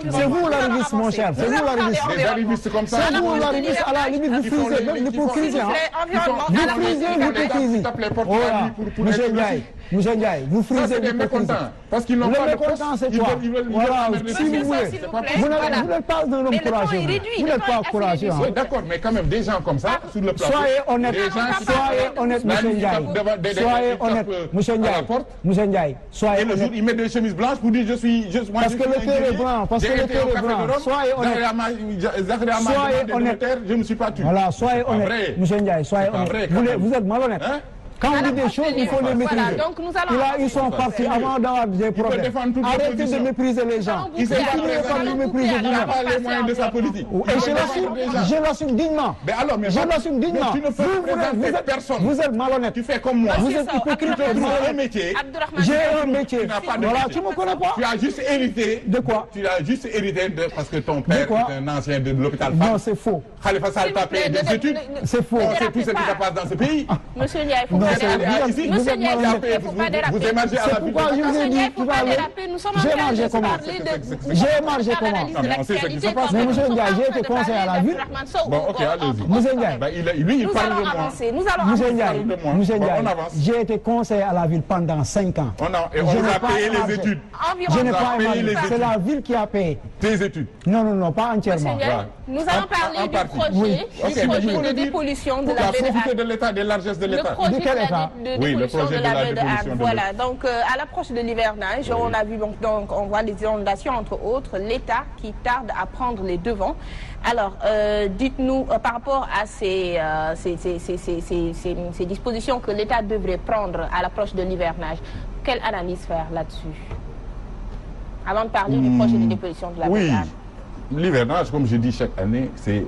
C'est vous l'arriviste, mon cher. C'est vous l'arriviste. Des arrivistes comme ça. C'est vous l'arriviste, à la limite, vous frisez même l'hypocrisie. Vous frisez l'hypocrisie. Voilà. Monsieur Ndiaye, vous frisez l'hypocrisie. Parce qu'ils n'ont pas de poste. C'est quoi? Voilà, si vous voulez. Vous n'êtes pas un homme courageux. Vous n'êtes pas courageux. Oui, d'accord, mais quand même, des gens comme ça, sur le plateau. Soyez honnête, monsieur Ndiaye. Soyez honnête, monsieur Ndiaye. Monsieur Ndiaye, soyez honnête. Et le jour, il met des chemises blanches pour dire je suis. Parce que le cœur est blanc. Parce que le cœur est blanc. Soyez honnête. Soyez honnête. Je ne me suis pas tué. Voilà, soyez honnête. Monsieur Ndiaye, soyez honnête. Vous êtes malhonnête. Quand on dit des choses, il faut les maîtriser. Il a eu son parti avant d'avoir des problèmes. Arrêtez de mépriser les gens. Il ne pas de mépriser. Il n'a pas les moyens de sa politique. Et je l'assume dignement. Je l'assume dignement. Tu ne peux présenter personne. Vous êtes malhonnête. Tu fais comme moi. Vous êtes hypocrite. Tu as un métier. J'ai un métier. Voilà, tu ne me connais pas. Tu as juste hérité. De quoi? Tu as juste hérité parce que ton père est un ancien de l'hôpital. Non, c'est faux. Khalifa Sall t'a payé des études. C'est faux. On sait tout ce qui se passe dans ce pays. Monsieur Ndiaye, il faut vous émargez à la vie. Pourquoi je vous ai dit tout à l'heure? J'ai margé comment? J'ai margé comment? On sait ce qui se passe. Mais monsieur Ndiaye, j'ai été conseiller à la ville. Bon, ok, allez-y. Monsieur Ndiaye. Lui, il parle de moi. Monsieur Ndiaye, j'ai été conseiller à la ville pendant 5 ans. Et on a payé les études. Je n'ai pas émargé. C'est la ville qui a payé. Tes études? Non, pas entièrement. Nous allons parler du projet de dépollution de la baie de l'État, des largesses de l'État. De quel État? Oui, le projet de la dépollution. Voilà, donc à l'approche de l'hivernage, on a vu donc on voit les inondations entre autres, l'État qui tarde à prendre les devants. Alors, dites-nous par rapport à ces dispositions que l'État devrait prendre à l'approche de l'hivernage, quelle analyse faire là-dessus? Avant de parler du projet de dépollution de la baie. Oui, l'hivernage, comme je dis chaque année, c'est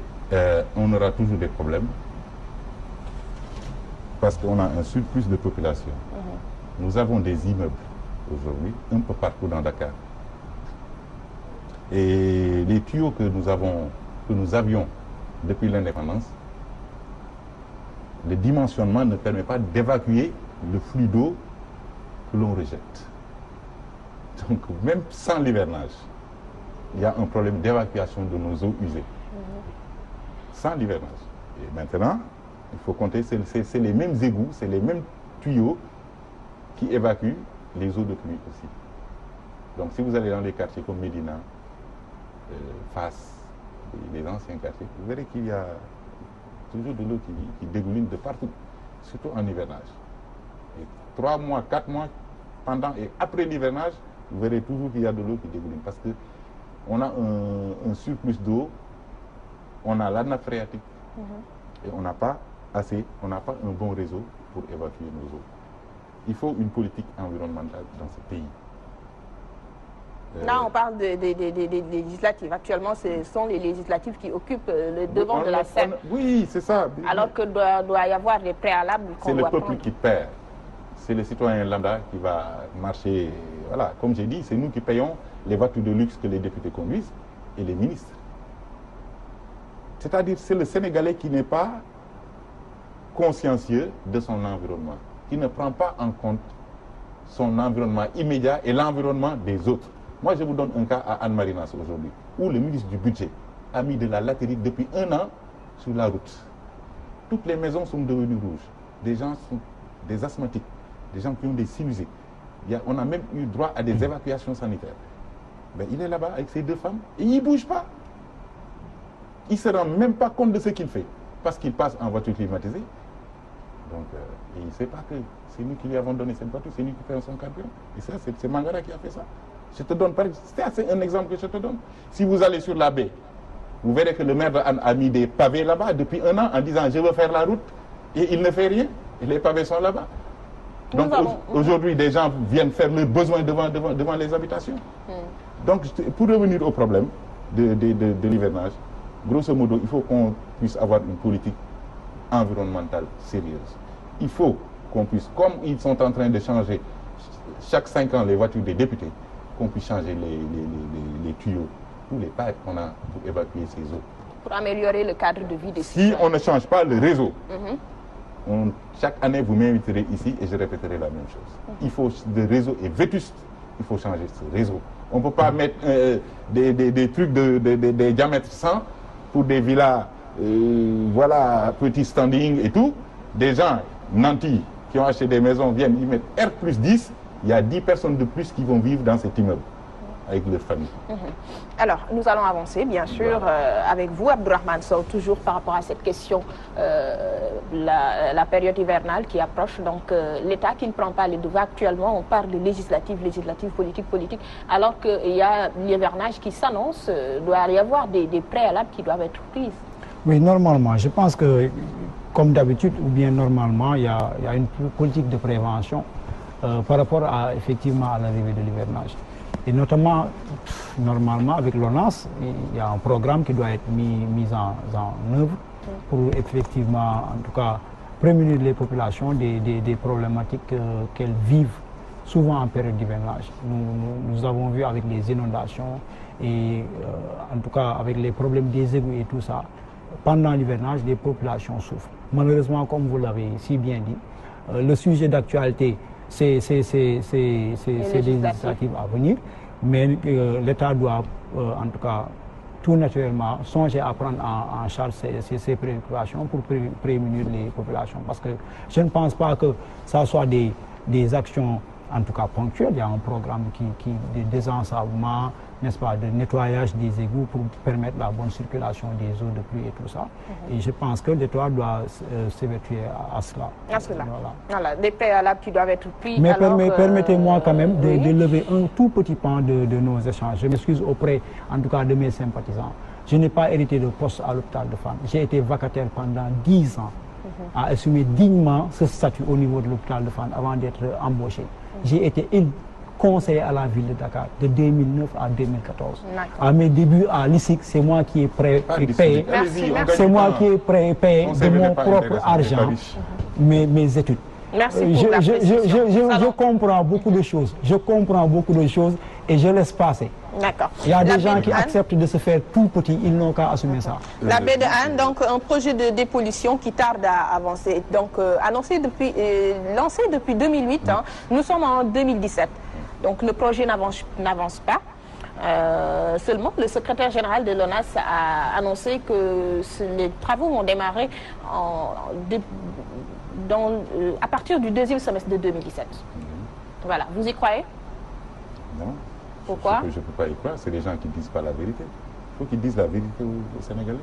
on aura toujours des problèmes. Parce qu'on a un surplus de population. Nous avons des immeubles aujourd'hui, un peu partout dans Dakar. Et les tuyaux que nous avions depuis l'indépendance, le dimensionnement ne permet pas d'évacuer le flux d'eau que l'on rejette. Donc, même sans l'hivernage, il y a un problème d'évacuation de nos eaux usées. Sans l'hivernage. Et maintenant, il faut compter, c'est les mêmes égouts, c'est les mêmes tuyaux qui évacuent les eaux de pluie aussi. Donc si vous allez dans les quartiers comme Médina, Fass, les anciens quartiers, vous verrez qu'il y a toujours de l'eau qui dégouline de partout, surtout en hivernage. Et 3 mois, 4 mois, pendant et après l'hivernage, vous verrez toujours qu'il y a de l'eau qui dégouline. Parce qu'on a un surplus d'eau, on a la nappe phréatique, et on n'a pas un bon réseau pour évacuer nos eaux. Il faut une politique environnementale dans ce pays. Là, on parle des législatives. Actuellement, ce sont les législatives qui occupent le devant de la scène. Oui, c'est ça. Alors que doit y avoir des préalables qu'on doit prendre. C'est le peuple qui perd. C'est le citoyen lambda qui va marcher. Voilà, comme j'ai dit, c'est nous qui payons les voitures de luxe que les députés conduisent et les ministres. C'est-à-dire, c'est le Sénégalais qui n'est pas consciencieux de son environnement, qui ne prend pas en compte son environnement immédiat et l'environnement des autres. Moi, je vous donne un cas à Anne-Marie Nass aujourd'hui, où le ministre du Budget a mis de la latérite depuis 1 an sur la route. Toutes les maisons sont devenues rouges. Des gens sont des asthmatiques, des gens qui ont des sinusits. On a même eu droit à des évacuations sanitaires. Ben, il est là-bas avec ses 2 femmes et il ne bouge pas. Il ne se rend même pas compte de ce qu'il fait, parce qu'il passe en voiture climatisée. Donc, il ne sait pas que c'est nous qui lui avons donné cette voiture, c'est nous qui payons son carburant. Et ça, c'est Mangara qui a fait ça. Je te donne, c'est un exemple que je te donne. Si vous allez sur la baie, vous verrez que le maire a mis des pavés là-bas depuis 1 an en disant je veux faire la route, et il ne fait rien, et les pavés sont là-bas. Donc aujourd'hui, des gens viennent faire leurs besoins devant les habitations. Donc, pour revenir au problème de l'hivernage, grosso modo, il faut qu'on puisse avoir une politique environnementale sérieuse. Il faut qu'on puisse, comme ils sont en train de changer chaque 5 ans les voitures des députés, qu'on puisse changer les tuyaux, tous les pipes qu'on a pour évacuer ces eaux. Pour améliorer le cadre de vie des citoyens. Si on ne change pas le réseau, chaque année vous m'inviterez ici et je répéterai la même chose. Il faut, le réseau est vétuste, il faut changer ce réseau. On ne peut pas mettre des trucs des diamètres 100 pour des villas, voilà, petit standing et tout. Des gens nantis qui ont acheté des maisons viennent y mettre R+10. Il y a 10 personnes de plus qui vont vivre dans cet immeuble avec leur famille. Alors, nous allons avancer, bien sûr, avec vous, Abdourahmane Sow, toujours par rapport à cette question, la période hivernale qui approche. Donc, l'État qui ne prend pas les devants actuellement, on parle de législative, politique, alors qu'il y a l'hivernage qui s'annonce, doit y avoir des préalables qui doivent être prises. Oui, normalement, je pense que, comme d'habitude, ou bien normalement, il y a une politique de prévention par rapport à, effectivement, à l'arrivée de l'hivernage. Et notamment, normalement, avec l'ONAS, il y a un programme qui doit être mis en œuvre pour effectivement, en tout cas, prémunir les populations des problématiques qu'elles vivent souvent en période d'hivernage. Nous avons vu avec les inondations et en tout cas avec les problèmes des égouts et tout ça, pendant l'hivernage, les populations souffrent. Malheureusement, comme vous l'avez si bien dit, le sujet d'actualité, c'est des initiatives à venir, mais l'État doit, en tout cas, tout naturellement, songer à prendre en charge ces préoccupations pour prémunir les populations. Parce que je ne pense pas que ça soit des actions, en tout cas ponctuelles. Il y a un programme de désensablement, n'est-ce pas, de nettoyage des égouts pour permettre la bonne circulation des eaux de pluie et tout ça. Et je pense que l'État doit s'évertuer à cela. Voilà, des préalables qui doivent être pris. Mais permettez-moi quand même de lever un tout petit pan de nos échanges. Je m'excuse auprès, en tout cas, de mes sympathisants. Je n'ai pas hérité de poste à l'hôpital de Fann. J'ai été vacataire pendant 10 ans à assumer dignement ce statut au niveau de l'hôpital de Fann avant d'être embauché. J'ai été conseiller à la ville de Dakar de 2009 à 2014. À mes débuts à l'ISIC, c'est moi qui ai payé, c'est moi qui ai payé de mon propre argent mes études. Merci pour la précision. Je comprends beaucoup de choses. Je comprends beaucoup de choses et je laisse passer. D'accord. Il y a des gens qui acceptent de se faire tout petit, ils n'ont qu'à assumer ça. La baie de Hann, donc un projet de dépollution qui tarde à avancer. Donc lancé depuis 2008, nous sommes en 2017. Donc le projet n'avance pas. Seulement, le secrétaire général de l'ONAS a annoncé que les travaux vont démarrer à partir du deuxième semestre de 2017. Voilà, vous y croyez? Non. Pourquoi? Je ne peux pas y croire, c'est les gens qui ne disent pas la vérité. Il faut qu'ils disent la vérité aux Sénégalais.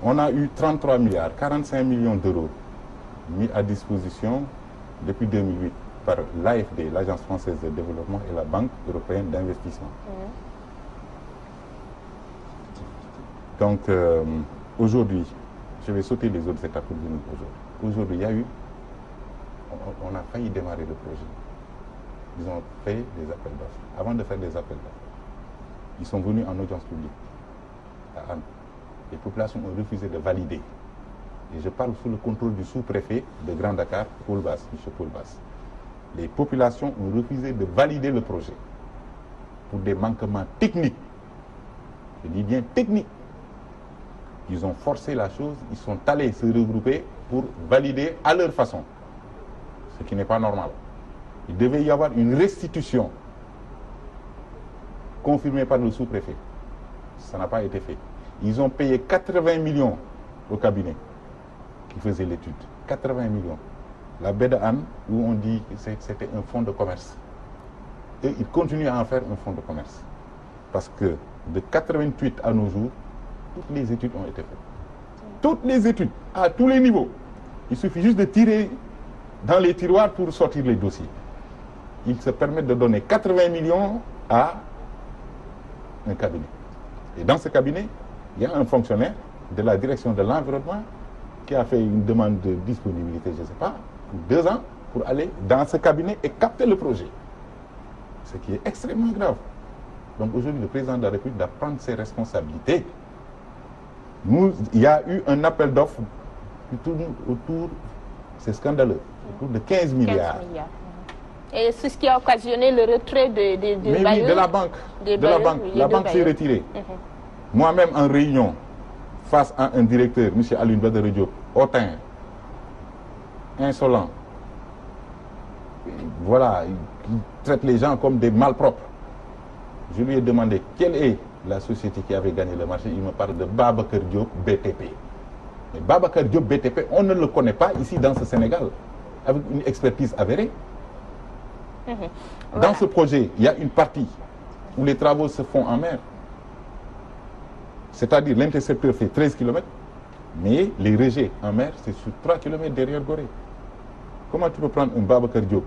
On a eu 33 milliards, 45 millions d'euros mis à disposition depuis 2008 par l'AFD, l'Agence française de développement, et la Banque européenne d'investissement. Donc, aujourd'hui, je vais sauter les autres étapes pour venir aujourd'hui. Aujourd'hui, il y a eu, on a failli démarrer le projet. Ils ont fait des appels d'offres. Avant de faire des appels d'offres, ils sont venus en audience publique à Hann. Les populations ont refusé de valider. Et je parle sous le contrôle du sous-préfet de Grand Dakar, Paul Bass, M. Paul Bass. Les populations ont refusé de valider le projet pour des manquements techniques. Je dis bien techniques. Ils ont forcé la chose, ils sont allés se regrouper pour valider à leur façon, ce qui n'est pas normal. Il devait y avoir une restitution confirmée par le sous-préfet. Ça n'a pas été fait. Ils ont payé 80 millions au cabinet qui faisait l'étude. 80 millions. La baie de Hann, où on dit que c'était un fonds de commerce. Et ils continuent à en faire un fonds de commerce. Parce que de 88 à nos jours, toutes les études ont été faites. Toutes les études, à tous les niveaux. Il suffit juste de tirer dans les tiroirs pour sortir les dossiers. Ils se permettent de donner 80 millions à un cabinet. Et dans ce cabinet, il y a un fonctionnaire de la direction de l'environnement qui a fait une demande de disponibilité, je ne sais pas, pour 2 ans, pour aller dans ce cabinet et capter le projet. Ce qui est extrêmement grave. Donc aujourd'hui, le président de la République doit prendre ses responsabilités. Il y a eu un appel d'offres qui tourne autour, c'est scandaleux, autour de 15 milliards. 15 milliards. Et c'est ce qui a occasionné le retrait de la banque. La banque s'est retirée. Moi-même, en réunion face à un directeur, M. Alioune Badara Diop, hautain, insolent, voilà, il traite les gens comme des malpropres. Je lui ai demandé quelle est la société qui avait gagné le marché. Il me parle de Babacar Diop BTP. Mais Babacar Diop BTP, on ne le connaît pas ici dans ce Sénégal, avec une expertise avérée. Dans ce projet, il y a une partie où les travaux se font en mer. C'est-à-dire l'intercepteur fait 13 km, mais les rejets en mer, c'est sur 3 km derrière Gorée. Comment tu peux prendre un Babacar Diop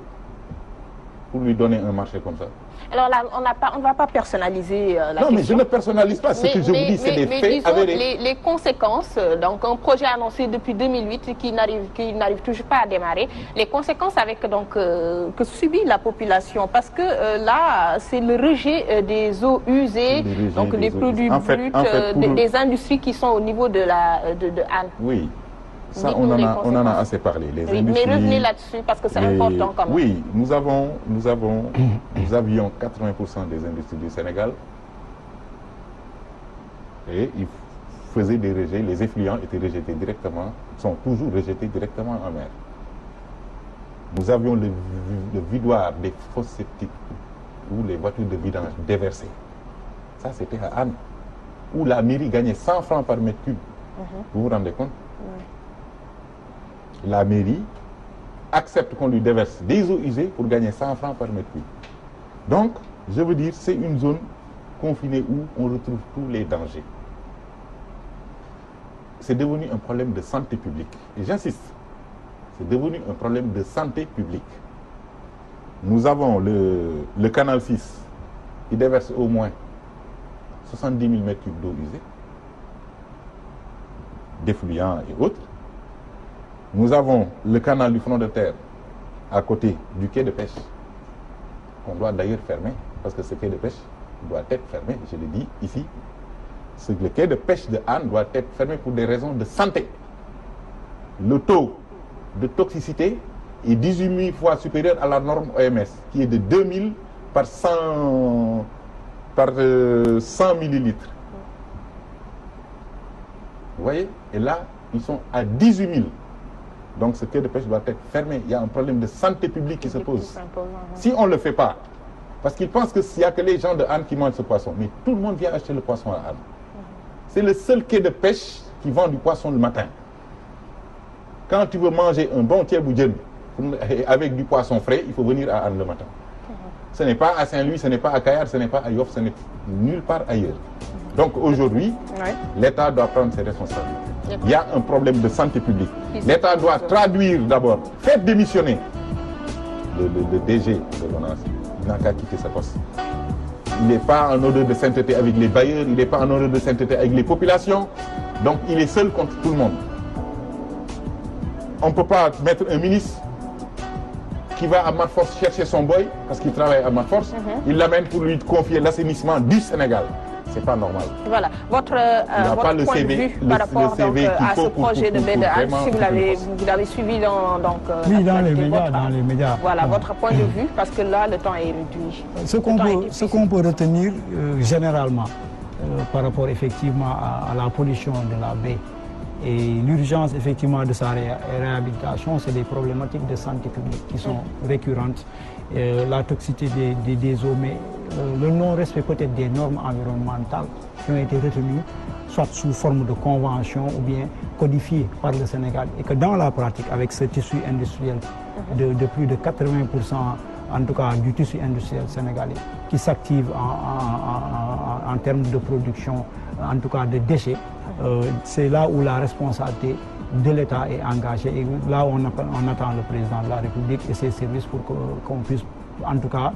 pour lui donner un marché comme ça? Alors là, on ne va pas personnaliser la question. Non, mais je ne personnalise pas. Ce que je vous dis, c'est des faits avérés. Les conséquences, donc un projet annoncé depuis 2008 qui n'arrive toujours pas à démarrer, les conséquences avec donc que subit la population, parce que là, c'est le rejet des eaux usées, donc des produits bruts, des industries qui sont au niveau de Hann. Oui. Ça, on en a assez parlé. Les oui, mais revenez là-dessus parce que c'est important quand même. Oui, nous avions 80% des industries du Sénégal et ils faisaient des rejets. Les effluents étaient rejetés directement, sont toujours rejetés directement en mer. Nous avions le vidoir des fosses septiques où les voitures de vidange déversaient. Ça, c'était à Hann, où la mairie gagnait 100 francs par mètre cube. Vous vous rendez compte? La mairie accepte qu'on lui déverse des eaux usées pour gagner 100 francs par mètre cube. Donc, je veux dire, c'est une zone confinée où on retrouve tous les dangers. C'est devenu un problème de santé publique. Et j'insiste, c'est devenu un problème de santé publique. Nous avons le canal 6 qui déverse au moins 70 000 mètres cubes d'eau usée, d'effluents et autres. Nous avons le canal du front de terre à côté du quai de pêche, qu'on doit d'ailleurs fermer, parce que ce quai de pêche doit être fermé, je l'ai dit ici. Le quai de pêche de Hann doit être fermé pour des raisons de santé. Le taux de toxicité est 18 000 fois supérieur à la norme OMS, qui est de 2000 par 100 millilitres. Vous voyez? Et là, ils sont à 18 000. Donc ce quai de pêche doit être fermé. Il y a un problème de santé publique qui se pose. Si on ne le fait pas, parce qu'ils pensent qu'il n'y a que les gens de Hann qui mangent ce poisson, mais tout le monde vient acheter le poisson à Hann. C'est le seul quai de pêche qui vend du poisson le matin. Quand tu veux manger un bon thieboudienne avec du poisson frais, il faut venir à Hann le matin. Ce n'est pas à Saint-Louis, ce n'est pas à Kayar, ce n'est pas à Yoff, ce n'est nulle part ailleurs. Donc aujourd'hui, l'État doit prendre ses responsabilités. Il y a un problème de santé publique. L'État doit traduire d'abord, faire démissionner le DG de l'ONAS. Il n'a qu'à quitter sa poste. Il n'est pas en odeur de sainteté avec les bailleurs, il n'est pas en odeur de sainteté avec les populations. Donc il est seul contre tout le monde. On ne peut pas mettre un ministre qui va à Matforce chercher son boy, parce qu'il travaille à Matforce, il l'amène pour lui confier l'assainissement du Sénégal. C'est pas normal. Voilà, votre point de vue par rapport donc, à ce projet de baie de Hann, si vous l'avez suivi dans les médias. Voilà, votre point de vue, parce que là, le temps est réduit. Ce qu'on peut retenir généralement par rapport effectivement à la pollution de la baie et l'urgence effectivement de sa réhabilitation, c'est des problématiques de santé publique qui sont récurrentes. La toxicité des eaux, mais le non-respect peut-être des normes environnementales qui ont été retenues, soit sous forme de convention ou bien codifiées par le Sénégal. Et que dans la pratique, avec ce tissu industriel de plus de 80%, en tout cas du tissu industriel sénégalais, qui s'active en termes de production, en tout cas de déchets, c'est là où la responsabilité de l'État est engagée. Et là, on attend le président de la République et ses services pour qu'on puisse, en tout cas,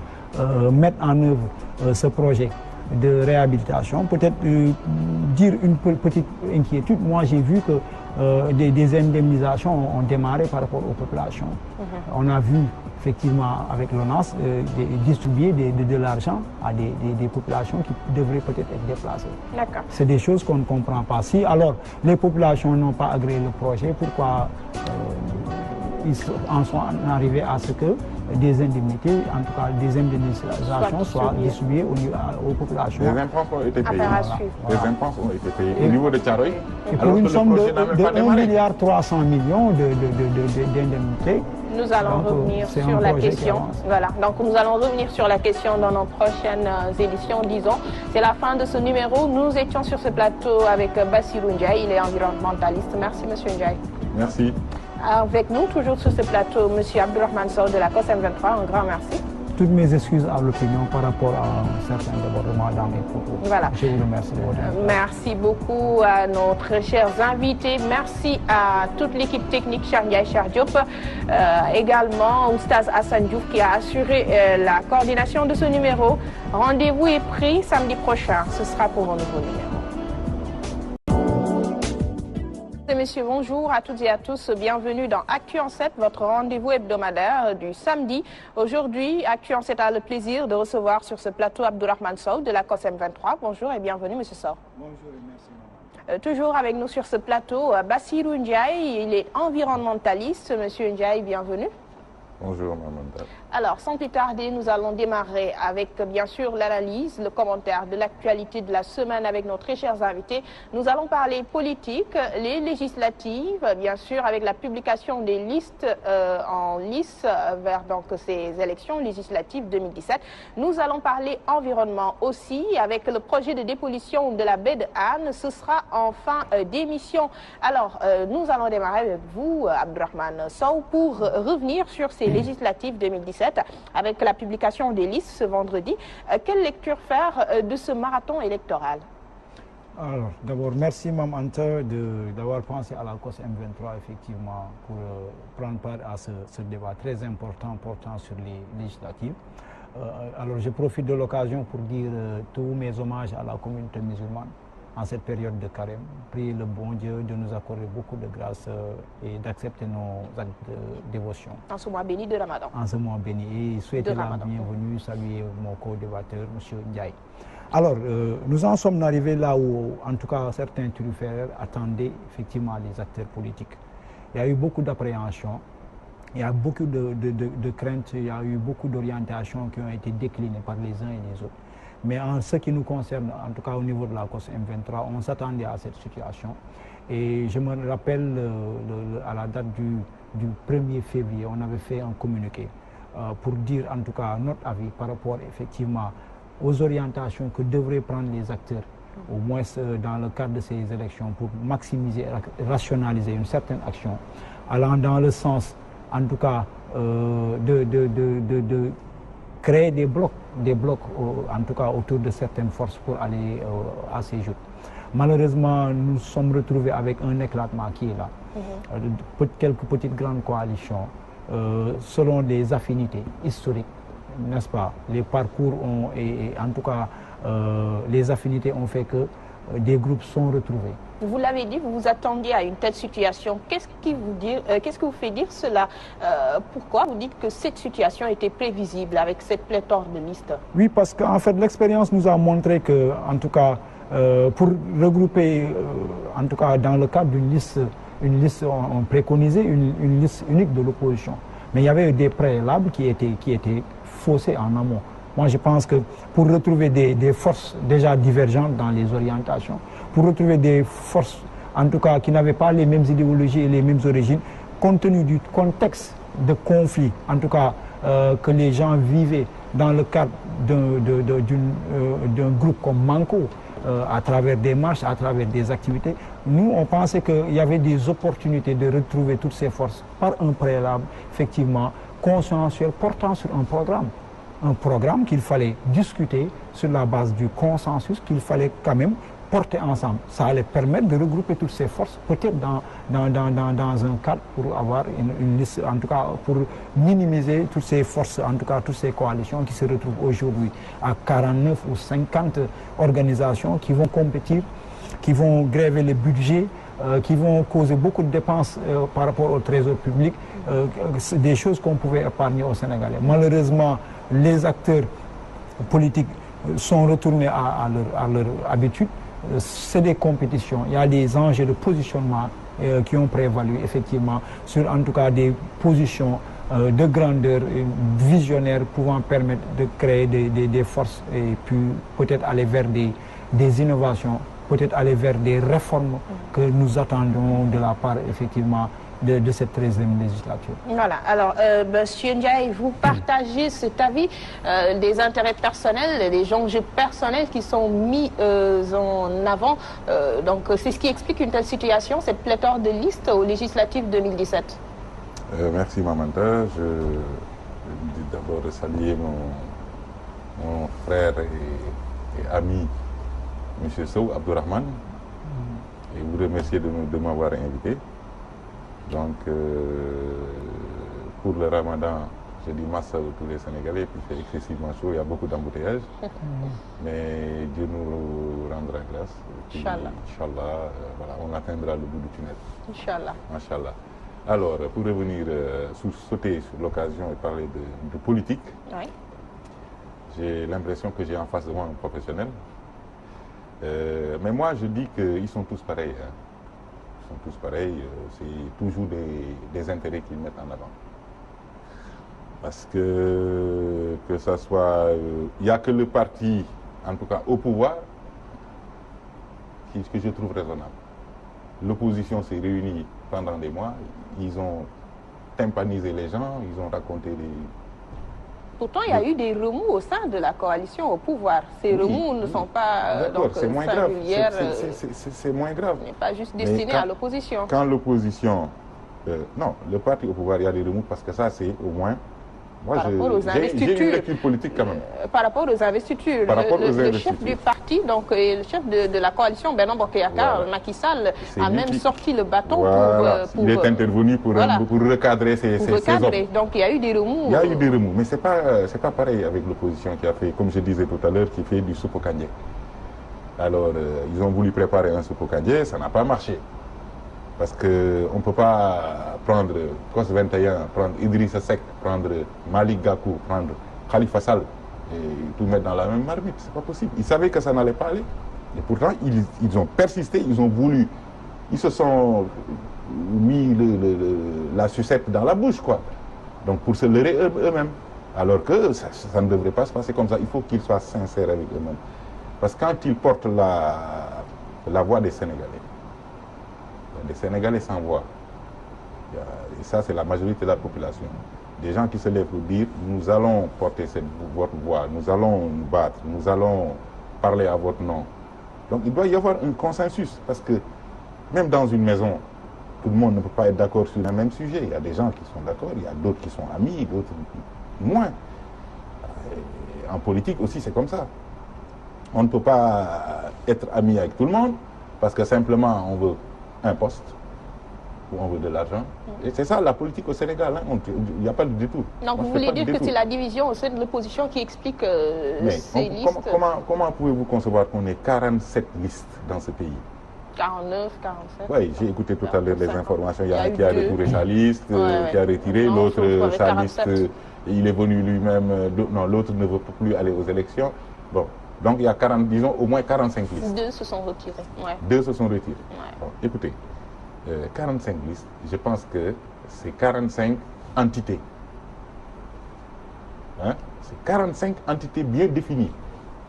mettre en œuvre ce projet de réhabilitation. Peut-être dire une petite inquiétude. Moi, j'ai vu que des indemnisations ont démarré par rapport aux populations. On a vu effectivement avec l'ONAS distribuer de l'argent à des populations qui devraient peut-être être déplacées. C'est des choses qu'on ne comprend pas. Si alors les populations n'ont pas agréé le projet, pourquoi ils en sont arrivés à ce que des indemnités, en tout cas des indemnisations, soient distribuées aux populations. Les impenses ont été payés. Voilà. Les impenses ont été payés au niveau de Thiaroye. Et pour une somme de 1,3 milliard d'indemnités. Nous allons revenir sur la question. Voilà. Donc nous allons revenir sur la question dans nos prochaines éditions, disons. C'est la fin de ce numéro. Nous étions sur ce plateau avec Bassirou Ndiaye, il est environnementaliste. Merci Monsieur Ndiaye. Merci. Avec nous, toujours sur ce plateau, Monsieur Abdourahmane Sow de la COS-M23. Un grand merci. Toutes mes excuses à l'opinion par rapport à certains débordements dans mes propos. Voilà. Je vous remercie de votre attention. Merci beaucoup à nos très chers invités. Merci à toute l'équipe technique, Chandiaï Chardiop. Également, Oustaz Hassan Diouf qui a assuré la coordination de ce numéro. Rendez-vous est pris samedi prochain. Ce sera pour un nouveau numéro. Messieurs, bonjour à toutes et à tous. Bienvenue dans Actu en 7, votre rendez-vous hebdomadaire du samedi. Aujourd'hui, Actu en 7 a le plaisir de recevoir sur ce plateau Abdourahmane Sow de la COS-M23. Bonjour et bienvenue, Monsieur Sow. Bonjour et merci. Toujours avec nous sur ce plateau, Bassirou Ndiaye, il est environnementaliste. Monsieur Ndiaye, bienvenue. Bonjour, Mme. Alors, sans plus tarder, nous allons démarrer avec, bien sûr, l'analyse, le commentaire de l'actualité de la semaine avec nos très chers invités. Nous allons parler politique, les législatives, bien sûr, avec la publication des listes en lice vers donc, ces élections législatives 2017. Nous allons parler environnement aussi, avec le projet de dépollution de la baie de Hann. Ce sera en fin d'émission. Alors, nous allons démarrer avec vous, Abdourahmane Sow, pour revenir sur ces législatives 2017 avec la publication des listes ce vendredi. Quelle lecture faire de ce marathon électoral? Alors, d'abord, merci Mme Anta d'avoir pensé à la COS-M23 effectivement pour prendre part à ce débat très important portant sur les législatives. Alors, je profite de l'occasion pour dire tous mes hommages à la communauté musulmane en cette période de carême. Priez le bon Dieu de nous accorder beaucoup de grâce et d'accepter nos actes de dévotion. En ce mois béni de Ramadan. En ce mois béni. Et souhaiter la bienvenue, saluer mon co-débatteur, M. Ndiaye. Alors, nous en sommes arrivés là où, en tout cas, certains turiféraires attendaient effectivement les acteurs politiques. Il y a eu beaucoup d'appréhension, il y a beaucoup de craintes, il y a eu beaucoup d'orientations qui ont été déclinées par les uns et les autres. Mais en ce qui nous concerne, en tout cas au niveau de la COS-M23, on s'attendait à cette situation. Et je me rappelle, à la date du 1er février, on avait fait un communiqué pour dire en tout cas notre avis par rapport effectivement aux orientations que devraient prendre les acteurs, au moins dans le cadre de ces élections, pour maximiser et rationaliser une certaine action, allant dans le sens, en tout cas, de créer des blocs en tout cas autour de certaines forces pour aller à ces joutes. Malheureusement, nous sommes retrouvés avec un éclatement qui est là. Quelques petites grandes coalitions, selon des affinités historiques, n'est-ce pas? Les parcours et en tout cas, les affinités ont fait que des groupes sont retrouvés. Vous l'avez dit, vous vous attendiez à une telle situation. Qu'est-ce qui vous fait dire cela? Pourquoi vous dites que cette situation était prévisible avec cette pléthore de listes? Oui, parce qu'en fait, l'expérience nous a montré que, en tout cas, pour regrouper, en tout cas, dans le cadre d'une liste, on préconisait une liste unique de l'opposition. Mais il y avait des préalables qui étaient faussés en amont. Moi, je pense que pour retrouver des forces déjà divergentes dans les orientations, pour retrouver des forces, en tout cas, qui n'avaient pas les mêmes idéologies et les mêmes origines, compte tenu du contexte de conflit, en tout cas, que les gens vivaient dans le cadre d'un groupe comme Manko, à travers des marches, à travers des activités, nous, on pensait qu'il y avait des opportunités de retrouver toutes ces forces par un préalable, effectivement, consensuel, portant sur un programme. Un programme qu'il fallait discuter sur la base du consensus, qu'il fallait quand même porter ensemble. Ça allait permettre de regrouper toutes ces forces, peut-être dans un cadre pour avoir une liste, en tout cas pour minimiser toutes ces forces, en tout cas toutes ces coalitions qui se retrouvent aujourd'hui à 49 ou 50 organisations qui vont compétir, qui vont gréver les budgets, qui vont causer beaucoup de dépenses par rapport au trésor public, des choses qu'on pouvait épargner aux Sénégalais. Malheureusement, les acteurs politiques sont retournés à leur habitude. C'est des compétitions. Il y a des enjeux de positionnement qui ont prévalu effectivement sur en tout cas des positions de grandeur, visionnaire, pouvant permettre de créer des forces et puis peut-être aller vers des innovations, peut-être aller vers des réformes que nous attendons de la part effectivement de cette 13e législature. Voilà, alors Monsieur Ndiaye, vous partagez cet avis des intérêts personnels, des enjeux personnels qui sont mis en avant. Donc c'est ce qui explique une telle situation, cette pléthore de listes aux législatives 2017. Merci Mamanta. Je dis d'abord de saluer mon frère et ami M. Sow Abdourahmane et vous remercier de m'avoir invité. Donc, pour le ramadan, je dis massa à tous les Sénégalais, puis il fait excessivement chaud, il y a beaucoup d'embouteillages. Mais Dieu nous rendra grâce. Inch'Allah. Inch'Allah, voilà, on atteindra le bout du tunnel. Inch'Allah. Inch'Allah. Alors, pour revenir, sauter sur l'occasion et parler de politique, Oui. j'ai l'impression que j'ai en face de moi un professionnel. Mais moi, je dis qu'ils sont tous pareils. Hein. Ils sont tous pareils, c'est toujours des intérêts qu'ils mettent en avant. Parce que ça soit... Il n'y a que le parti, en tout cas au pouvoir, que je trouve raisonnable. L'opposition s'est réunie pendant des mois, ils ont tympanisé les gens, ils ont raconté des... Pourtant, il y a eu des remous au sein de la coalition au pouvoir. Ces remous ne sont pas singulières. C'est moins grave. Ce n'est pas juste destiné à l'opposition. Quand l'opposition... non, le parti au pouvoir, il y a des remous parce que ça, c'est au moins... Moi, j'ai une lecture politique quand même. Par rapport aux investitures, le chef du parti, donc le chef de la coalition, Benno Bokk Yakaar, voilà. Macky Sall, a même sorti le bâton voilà. pour... Il est intervenu pour recadrer ces hommes. Donc il y a eu des remous. Il y a eu des remous, mais c'est pas pareil avec l'opposition qui a fait, comme je disais tout à l'heure, qui fait du soupe au kandji. Alors, ils ont voulu préparer un soupe au kandji, ça n'a pas marché. Parce qu'on ne peut pas prendre COS 21, prendre Idrissa Seck, prendre Malick Gakou, prendre Khalifa Sall et tout mettre dans la même marmite. C'est pas possible. Ils savaient que ça n'allait pas aller. Et pourtant, ils ont persisté, ils ont voulu. Ils se sont mis la sucette dans la bouche, quoi. Donc pour se leurrer eux-mêmes. Alors que ça ne devrait pas se passer comme ça. Il faut qu'ils soient sincères avec eux-mêmes. Parce que quand ils portent la voix des Sénégalais, les Sénégalais sans voix. Et ça, c'est la majorité de la population. Des gens qui se lèvent pour dire, nous allons porter votre voix, nous allons nous battre, nous allons parler à votre nom. Donc il doit y avoir un consensus, parce que même dans une maison, tout le monde ne peut pas être d'accord sur un même sujet. Il y a des gens qui sont d'accord, il y a d'autres qui sont amis, d'autres moins. Et en politique aussi, c'est comme ça. On ne peut pas être ami avec tout le monde, parce que simplement, on veut un poste, où on veut de l'argent. Et c'est ça la politique au Sénégal, hein. Il n'y a pas de détour. Donc vous voulez dire que c'est la division au sein de l'opposition qui explique ces listes. Comment pouvez-vous concevoir qu'on ait 47 listes dans ce pays? 49, 47. Oui, j'ai écouté tout à l'heure les informations. Il y a un qui a retourné sa liste, qui a retiré, l'autre sa liste, il est venu lui-même, non, l'autre ne veut plus aller aux élections. Bon, donc il y a 40, disons au moins 45 listes. 2 se sont retirés. Ouais. 2 se sont retirés. Ouais. Bon, écoutez, 45 listes, je pense que c'est 45 entités. Hein? C'est 45 entités bien définies.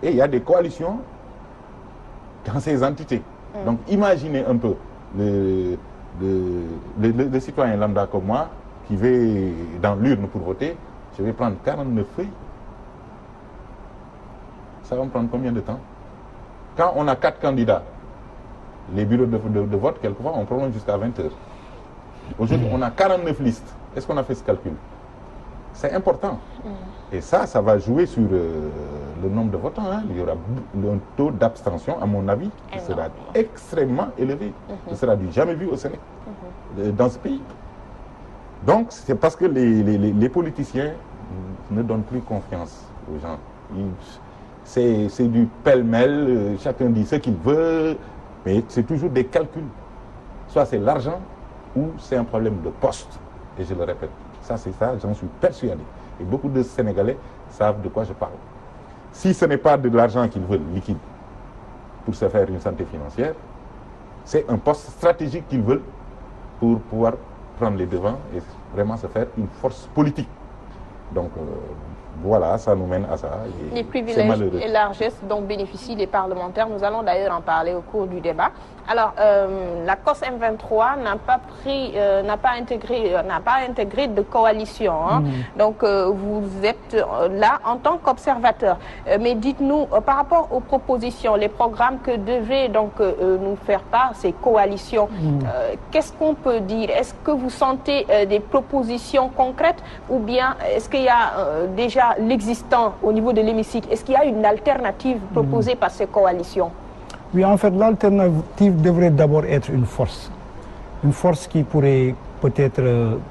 Et il y a des coalitions dans ces entités. Donc imaginez un peu le citoyen lambda comme moi qui va dans l'urne pour voter, je vais prendre 49 feuilles. Ça va me prendre combien de temps? Quand on a 4 candidats, les bureaux de vote, quelquefois, on prolonge jusqu'à 20 heures. Aujourd'hui, on a 49 listes. Est-ce qu'on a fait ce calcul? C'est important. Et ça va jouer sur le nombre de votants. Hein. Il y aura un taux d'abstention, à mon avis, qui sera extrêmement élevé. Ce sera du jamais vu au Sénégal, dans ce pays. Donc, c'est parce que les politiciens ne donnent plus confiance aux gens. C'est du pêle-mêle, chacun dit ce qu'il veut, mais c'est toujours des calculs. Soit c'est l'argent, ou c'est un problème de poste. Et je le répète, ça c'est ça, j'en suis persuadé. Et beaucoup de Sénégalais savent de quoi je parle. Si ce n'est pas de l'argent qu'ils veulent liquide pour se faire une santé financière, c'est un poste stratégique qu'ils veulent pour pouvoir prendre les devants et vraiment se faire une force politique. Donc voilà, ça nous mène à ça. Les privilèges et largesses dont bénéficient les parlementaires, nous allons d'ailleurs en parler au cours du débat. Alors, la COS M23 n'a pas intégré de coalition. Hein. Donc, vous êtes là en tant qu'observateur. Mais dites-nous, par rapport aux propositions, les programmes que devaient donc nous faire part ces coalitions, qu'est-ce qu'on peut dire? Est-ce que vous sentez des propositions concrètes ou bien est-ce qu'il y a déjà l'existant au niveau de l'hémicycle? Est-ce qu'il y a une alternative proposée par ces coalitions? Oui, en fait, l'alternative devrait d'abord être une force qui pourrait peut-être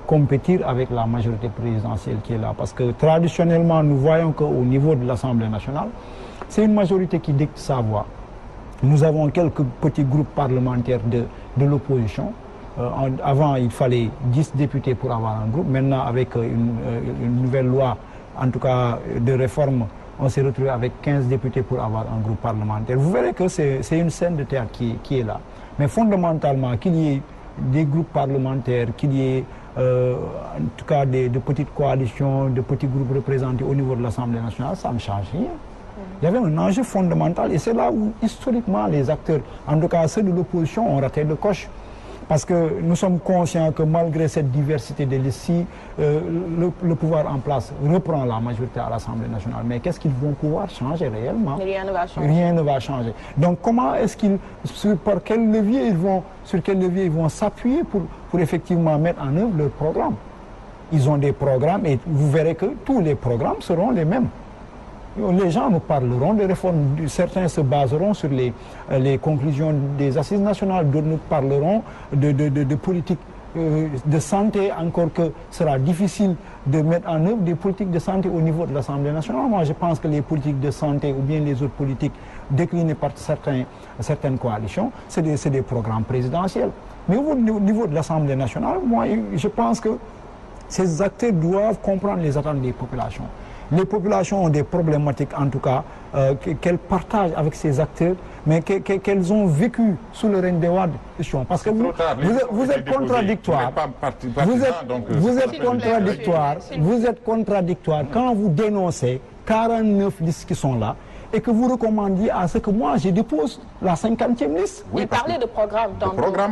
compétir avec la majorité présidentielle qui est là. Parce que traditionnellement, nous voyons qu'au niveau de l'Assemblée nationale, c'est une majorité qui dicte sa voix. Nous avons quelques petits groupes parlementaires de l'opposition. Avant, il fallait 10 députés pour avoir un groupe. Maintenant, avec une nouvelle loi, en tout cas de réforme, on s'est retrouvé avec 15 députés pour avoir un groupe parlementaire. Vous verrez que c'est une scène de théâtre qui est là. Mais fondamentalement, qu'il y ait des groupes parlementaires, qu'il y ait en tout cas de petites coalitions, de petits groupes représentés au niveau de l'Assemblée nationale, ça ne change rien. Il y avait un enjeu fondamental et c'est là où historiquement les acteurs, en tout cas ceux de l'opposition, ont raté le coche. Parce que nous sommes conscients que malgré cette diversité de listes, le pouvoir en place reprend la majorité à l'Assemblée nationale. Mais qu'est-ce qu'ils vont pouvoir changer réellement? Rien ne va changer. Rien ne va changer. Donc comment est-ce qu'ils, sur quel levier ils vont s'appuyer pour effectivement mettre en œuvre leur programme? Ils ont des programmes et vous verrez que tous les programmes seront les mêmes. Les gens nous parleront de réformes, certains se baseront sur les conclusions des assises nationales, d'autres nous parleront de politique de santé, encore que sera difficile de mettre en œuvre des politiques de santé au niveau de l'Assemblée nationale. Moi, je pense que les politiques de santé ou bien les autres politiques déclinées par certaines coalitions, c'est des programmes présidentiels. Mais au niveau de l'Assemblée nationale, moi, je pense que ces acteurs doivent comprendre les attentes des populations. Les populations ont des problématiques, en tout cas, qu'elles partagent avec ces acteurs, mais qu'elles ont vécu sous le règne des Wade. Parce que vous êtes contradictoire. Vous êtes contradictoire quand vous dénoncez 49 listes qui sont là et que vous recommandiez à ce que moi je dépose la 50e liste. Oui, parlez de programme.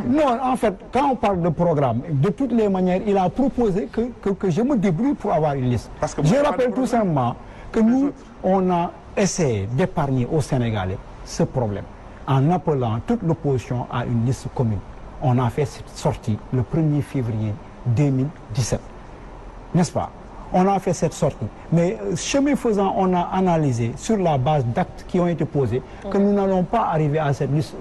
Non, en fait, quand on parle de programme, de toutes les manières, il a proposé que je me débrouille pour avoir une liste. Je rappelle tout simplement que nous, on a essayé d'épargner aux Sénégalais ce problème en appelant toute l'opposition à une liste commune. On a fait cette sortie le 1er février 2017. N'est-ce pas? On a fait cette sortie. Mais chemin faisant, on a analysé sur la base d'actes qui ont été posés que nous n'allons pas arriver à cette liste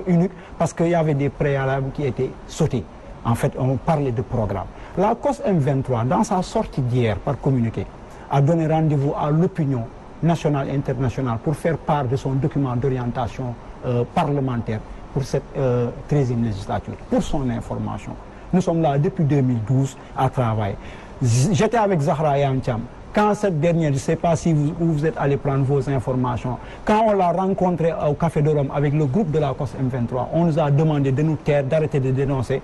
unique parce qu'il y avait des préalables qui étaient sautés. En fait, on parlait de programme. La COS M23, dans sa sortie d'hier par communiqué, a donné rendez-vous à l'opinion nationale et internationale pour faire part de son document d'orientation parlementaire pour cette 13e législature, pour son information. Nous sommes là depuis 2012 à travailler. J'étais avec Zahra Yantiam. Quand cette dernière, je ne sais pas si vous êtes allé prendre vos informations, quand on l'a rencontré au Café de Rome avec le groupe de la COS M23, on nous a demandé de nous taire, d'arrêter de dénoncer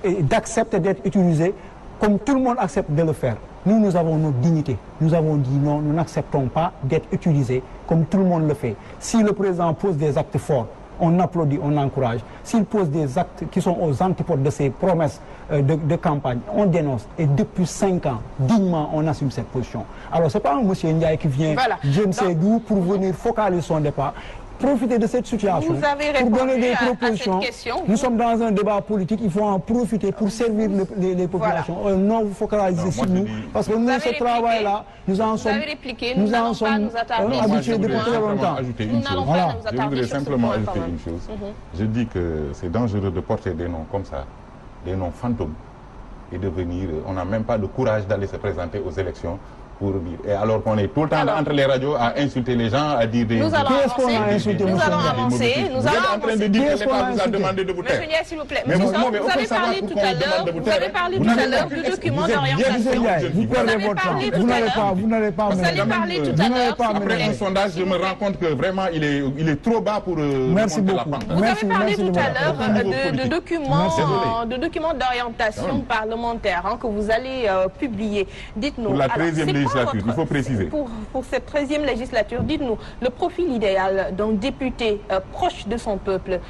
et d'accepter d'être utilisés comme tout le monde accepte de le faire. Nous avons notre dignité. Nous avons dit non, nous n'acceptons pas d'être utilisés comme tout le monde le fait. Si le président pose des actes forts, on applaudit, on encourage. S'il pose des actes qui sont aux antipodes de ses promesses de campagne, on dénonce. Et depuis 5 ans, dignement, on assume cette position. Alors, ce n'est pas un monsieur Ndiaye qui vient, je ne sais d'où, pour venir focaliser son départ. Profiter de cette situation pour donner des propositions. Nous sommes dans un débat politique, il faut en profiter pour servir les populations. Voilà. Non, vous focalisez sur nous, parce que nous, ce travail-là, nous en sommes habitués depuis très longtemps. Je voudrais simplement ajouter une chose. Je dis que c'est dangereux de porter des noms comme ça, des noms fantômes, et de venir, on n'a même pas le courage d'aller se présenter aux élections pour dire. Et alors qu'on est tout le temps entre les radios à insulter les gens, à dire des... Nous allons avancer. Nous allons avancer. Vous êtes en train de dire que l'État vous a demandé de vous taire. Monsieur Ndiaye, s'il vous plaît. Mais Monsieur vous vous avez parlé tout à l'heure. Vous avez parlé tout à l'heure du document d'orientation. Vous perdez votre temps. Vous n'allez pas. Vous allez parler tout à l'heure. Après un sondage, je me rends compte que vraiment il est trop bas pour. Merci beaucoup. Vous avez parlé tout à l'heure de documents d'orientation parlementaire que vous allez publier. Dites-nous. Pour la 13e législature, il faut préciser. Pour cette 13e législature, dites-nous le profil idéal d'un député proche de son peuple.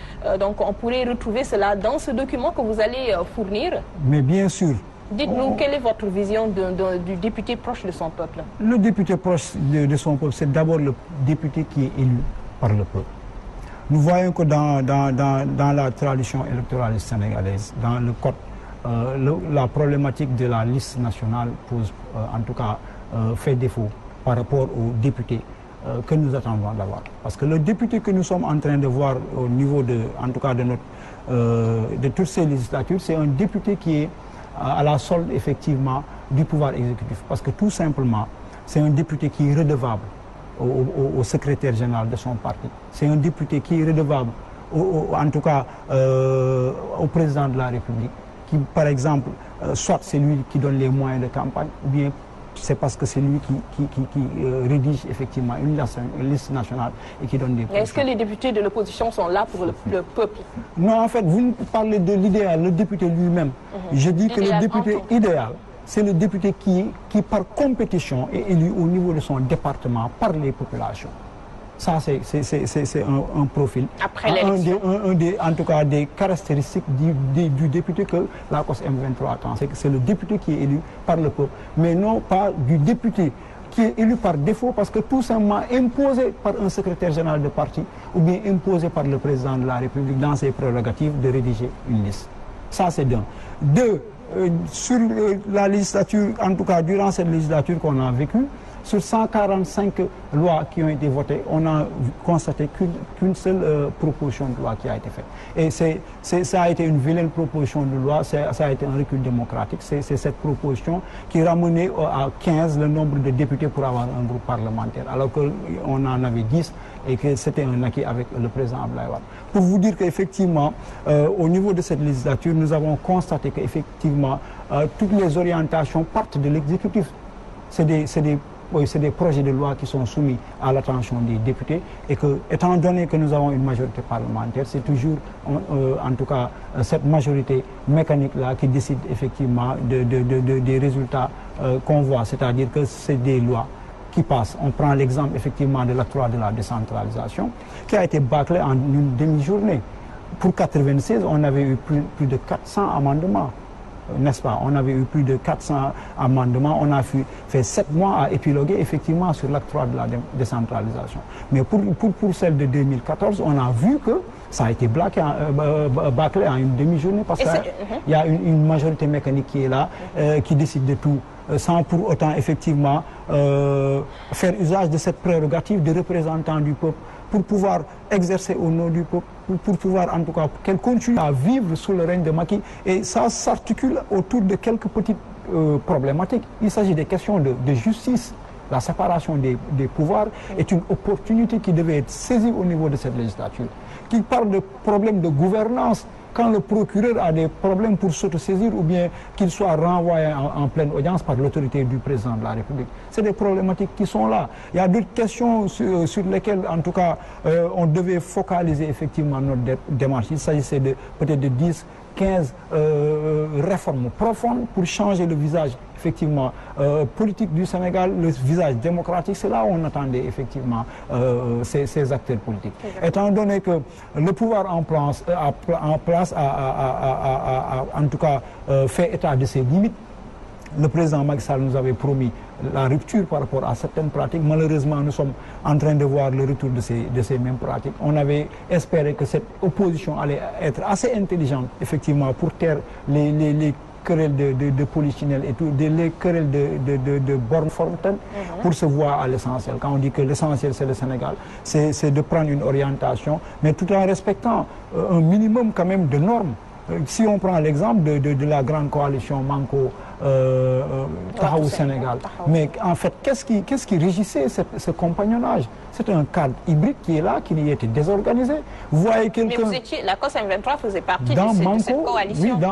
Donc on pourrait retrouver cela dans ce document que vous allez fournir. Mais bien sûr. Dites-nous, quelle est votre vision du député proche de son peuple? Le député proche de son peuple, c'est d'abord le député qui est élu par le peuple. Nous voyons que dans la tradition électorale sénégalaise, dans le code, la problématique de la liste nationale pose, en tout cas, fait défaut par rapport aux députés que nous attendons d'avoir. Parce que le député que nous sommes en train de voir au niveau en tout cas de toutes ces législatures, c'est un député qui est à la solde effectivement du pouvoir exécutif. Parce que tout simplement, c'est un député qui est redevable au secrétaire général de son parti. C'est un député qui est redevable, en tout cas, au président de la République, qui, par exemple, soit c'est lui qui donne les moyens de campagne, ou bien c'est parce que c'est lui qui rédige effectivement une liste nationale et qui donne des... Est-ce que les députés de l'opposition sont là pour le peuple? Non, en fait, vous parlez de l'idéal, le député lui-même. Je dis que le député idéal, c'est le député qui, par compétition, est élu au niveau de son département par les populations. Ça, c'est un profil. Après l'élection. En tout cas, des caractéristiques du député que la COS M23 attend. C'est le député qui est élu par le peuple, mais non pas du député qui est élu par défaut parce que tout simplement imposé par un secrétaire général de parti ou bien imposé par le président de la République dans ses prérogatives de rédiger une liste. Ça, c'est d'un. Deux, sur la législature, en tout cas durant cette législature qu'on a vécue, sur 145 lois qui ont été votées, on a constaté qu'une seule proposition de loi qui a été faite. Et ça a été une vilaine proposition de loi, ça a été un recul démocratique. C'est cette proposition qui ramenait à 15 le nombre de députés pour avoir un groupe parlementaire, alors qu'on en avait 10 et que c'était un acquis avec le président Abdoulaye Wade. Pour vous dire qu'effectivement, au niveau de cette législature, nous avons constaté qu'effectivement, toutes les orientations partent de l'exécutif. C'est des projets de loi qui sont soumis à l'attention des députés et que, étant donné que nous avons une majorité parlementaire, c'est toujours, en tout cas, cette majorité mécanique-là qui décide effectivement des résultats qu'on voit. C'est-à-dire que c'est des lois qui passent. On prend l'exemple effectivement de l'acte 3 de la décentralisation qui a été bâclé en une demi-journée. Pour 96, on avait eu plus de 400 amendements. N'est-ce pas? On avait eu plus de 400 amendements. On a fait 7 mois à épiloguer effectivement sur l'acte 3 de la décentralisation. Mais pour celle de 2014, on a vu que ça a été bâclé en une demi-journée parce qu'il y a une majorité mécanique qui est là, qui décide de tout, sans pour autant effectivement faire usage de cette prérogative de représentant du peuple pour pouvoir exercer au nom du peuple, pour pouvoir en tout cas qu'elle continue à vivre sous le règne de Macky. Et ça s'articule autour de quelques petites problématiques. Il s'agit des questions de justice. La séparation des pouvoirs est une opportunité qui devait être saisie au niveau de cette législature. Qui parle de problèmes de gouvernance, quand le procureur a des problèmes pour s'autosaisir ou bien qu'il soit renvoyé en pleine audience par l'autorité du président de la République. C'est des problématiques qui sont là. Il y a d'autres questions sur lesquelles, en tout cas, on devait focaliser effectivement notre démarche. Il s'agissait peut-être de 10, 15 réformes profondes pour changer le visage effectivement politique du Sénégal, le visage démocratique. C'est là où on attendait effectivement ces acteurs politiques. Étant donné que le pouvoir en place a en tout cas fait état de ses limites, le président Macky Sall nous avait promis la rupture par rapport à certaines pratiques. Malheureusement, nous sommes en train de voir le retour de ces mêmes pratiques. On avait espéré que cette opposition allait être assez intelligente, effectivement, pour taire les querelles de polichinelles et tout, les querelles de borne-fontaine, pour se voir à l'essentiel. Quand on dit que l'essentiel c'est le Sénégal, c'est de prendre une orientation, mais tout en respectant un minimum quand même de normes. Si on prend l'exemple de la grande coalition Manko Taxawu Sénégal. Mais en fait, qu'est-ce qui régissait ce compagnonnage? C'est un cadre hybride qui est là, qui était désorganisé. Vous voyez quelqu'un... Mais la COS M23 faisait partie de cette coalition. Oui,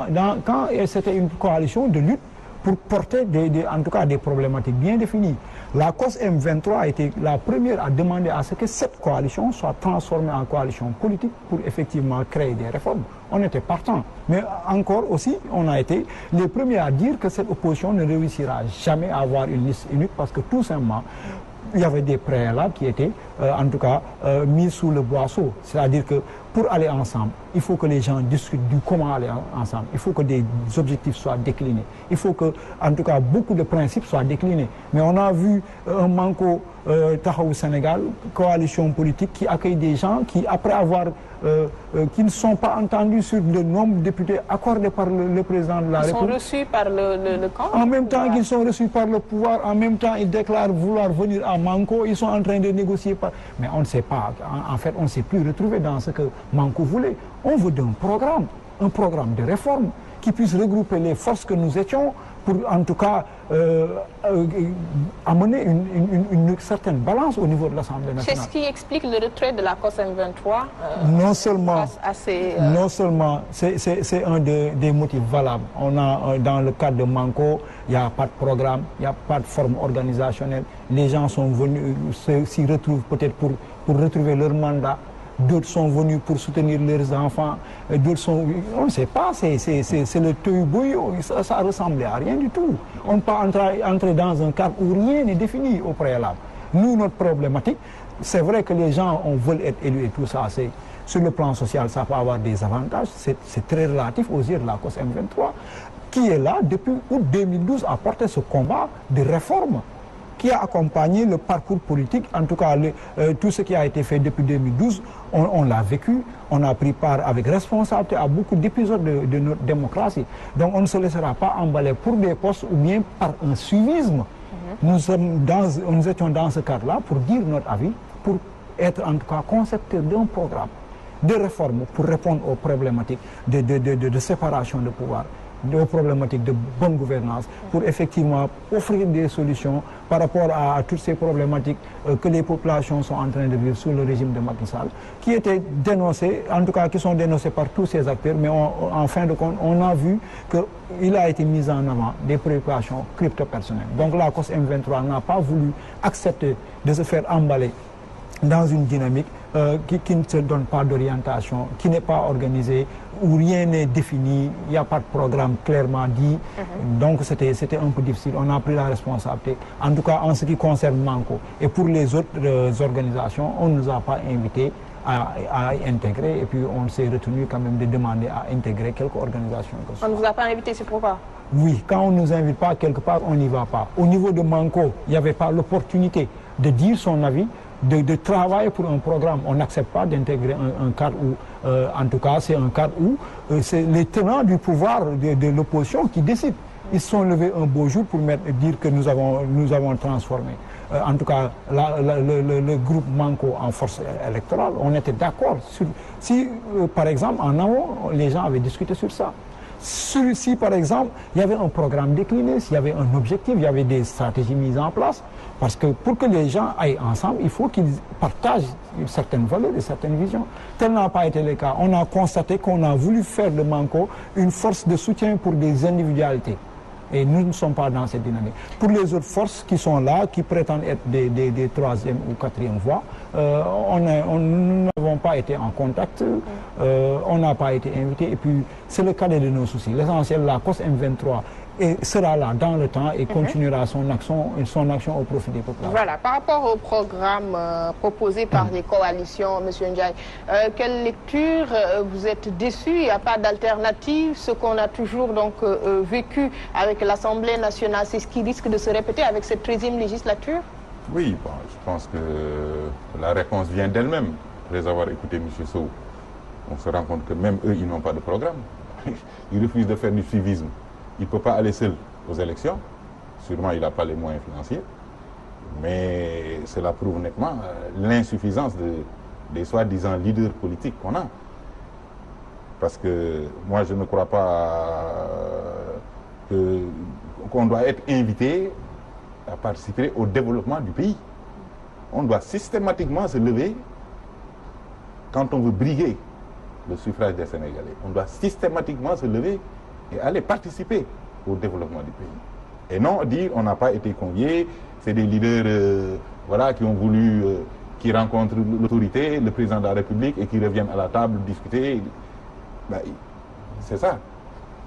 quand c'était une coalition de lutte pour porter en tout cas des problématiques bien définies. La COS M23 a été la première à demander à ce que cette coalition soit transformée en coalition politique pour effectivement créer des réformes. On était partant. Mais encore aussi, on a été les premiers à dire que cette opposition ne réussira jamais à avoir une liste unique parce que tout simplement, il y avait des préalables qui étaient en tout cas mis sous le boisseau. C'est-à-dire que pour aller ensemble, il faut que les gens discutent du comment aller ensemble. Il faut que des objectifs soient déclinés. Il faut que, en tout cas, beaucoup de principes soient déclinés. Mais on a vu un manco Taxawu Sénégal, coalition politique qui accueille des gens qui, après avoir qui ne sont pas entendus sur le nombre de députés accordés par le président de la République. Ils sont reçus par le camp. En même temps qu'ils sont reçus par le pouvoir, en même temps ils déclarent vouloir venir à Manko, ils sont en train de négocier. Mais on ne sait pas, en fait on ne s'est plus retrouvé dans ce que Manko voulait. On veut un programme de réforme qui puisse regrouper les forces que nous étions pour en tout cas amener une certaine balance au niveau de l'Assemblée nationale. C'est ce qui explique le retrait de la COS M23 non seulement, non seulement, c'est un des motifs valables. On a dans le cadre de Manko, il n'y a pas de programme, il n'y a pas de forme organisationnelle. Les gens sont venus s'y retrouvent peut-être pour retrouver leur mandat. D'autres sont venus pour soutenir leurs enfants, d'autres sont... On ne sait pas, c'est le tohu-bohu, ça ressemblait à rien du tout. On ne peut pas entrer dans un cadre où rien n'est défini au préalable. Nous, notre problématique, c'est vrai que les gens veulent être élus et tout ça, sur le plan social, ça peut avoir des avantages, c'est très relatif aux yeux de la COS M23, qui est là depuis août 2012 à porter ce combat de réforme, qui a accompagné le parcours politique, en tout cas tout ce qui a été fait depuis 2012, on l'a vécu, on a pris part avec responsabilité à beaucoup d'épisodes de notre démocratie. Donc on ne se laissera pas emballer pour des postes ou bien par un suivisme. Nous étions dans ce cadre-là pour dire notre avis, pour être en tout cas concepteur d'un programme de réforme pour répondre aux problématiques de séparation de pouvoir, aux problématiques de bonne gouvernance, pour effectivement offrir des solutions par rapport à toutes ces problématiques que les populations sont en train de vivre sous le régime de Macky Sall, qui étaient dénoncées, en tout cas qui sont dénoncées par tous ces acteurs, mais en fin de compte, on a vu qu'il a été mis en avant des préoccupations crypto-personnelles. Donc la COS M23 n'a pas voulu accepter de se faire emballer dans une dynamique qui ne se donne pas d'orientation, qui n'est pas organisée, où rien n'est défini, il n'y a pas de programme clairement dit. Donc c'était un peu difficile. On a pris la responsabilité, en tout cas en ce qui concerne Manko. Et pour les autres organisations, on ne nous a pas invités à intégrer, et puis on s'est retenu quand même de demander à intégrer quelques organisations. On ne vous a pas invité, c'est pourquoi? Oui, quand on ne nous invite pas quelque part, on n'y va pas. Au niveau de Manko, il n'y avait pas l'opportunité de dire son avis, de travailler pour un programme. On n'accepte pas d'intégrer un cadre où, en tout cas, c'est un cadre où c'est les tenants du pouvoir de l'opposition qui décident. Ils se sont levés un beau jour pour dire que nous avons transformé. En tout cas, le groupe Manko en force électorale, on était d'accord. Si, par exemple, en amont, les gens avaient discuté sur ça. Si, par exemple, il y avait un programme décliné, s'il y avait un objectif, il y avait des stratégies mises en place, parce que pour que les gens aillent ensemble, il faut qu'ils partagent certaines valeurs et certaines visions. Tel n'a pas été le cas. On a constaté qu'on a voulu faire de Manko une force de soutien pour des individualités. Et nous ne sommes pas dans cette dynamique. Pour les autres forces qui sont là, qui prétendent être des troisième ou quatrième voies, nous n'avons pas été en contact, on n'a pas été invités, et puis c'est le cadet de nos soucis. L'essentiel, la COS M23 sera là dans le temps et continuera son action au profit des populations. Voilà, par rapport au programme proposé par les coalitions, M. Ndiaye, quelle lecture vous êtes déçu? Il n'y a pas d'alternative, ce qu'on a toujours donc vécu avec l'Assemblée nationale, c'est ce qui risque de se répéter avec cette 13e législature? Oui, bon, je pense que la réponse vient d'elle-même. Après avoir écouté M. Sow, on se rend compte que même eux, ils n'ont pas de programme. Ils refusent de faire du suivisme. Il ne peut pas aller seul aux élections. Sûrement, il n'a pas les moyens financiers. Mais cela prouve nettement l'insuffisance des soi-disant leaders politiques qu'on a. Parce que moi, je ne crois pas qu'on doit être invité à participer au développement du pays. On doit systématiquement se lever quand on veut briguer le suffrage des Sénégalais. On doit systématiquement se lever et aller participer au développement du pays. Et non dire on n'a pas été conviés, c'est des leaders voilà, qui ont voulu, qui rencontrent l'autorité, le président de la République et qui reviennent à la table discuter. Ben, c'est ça.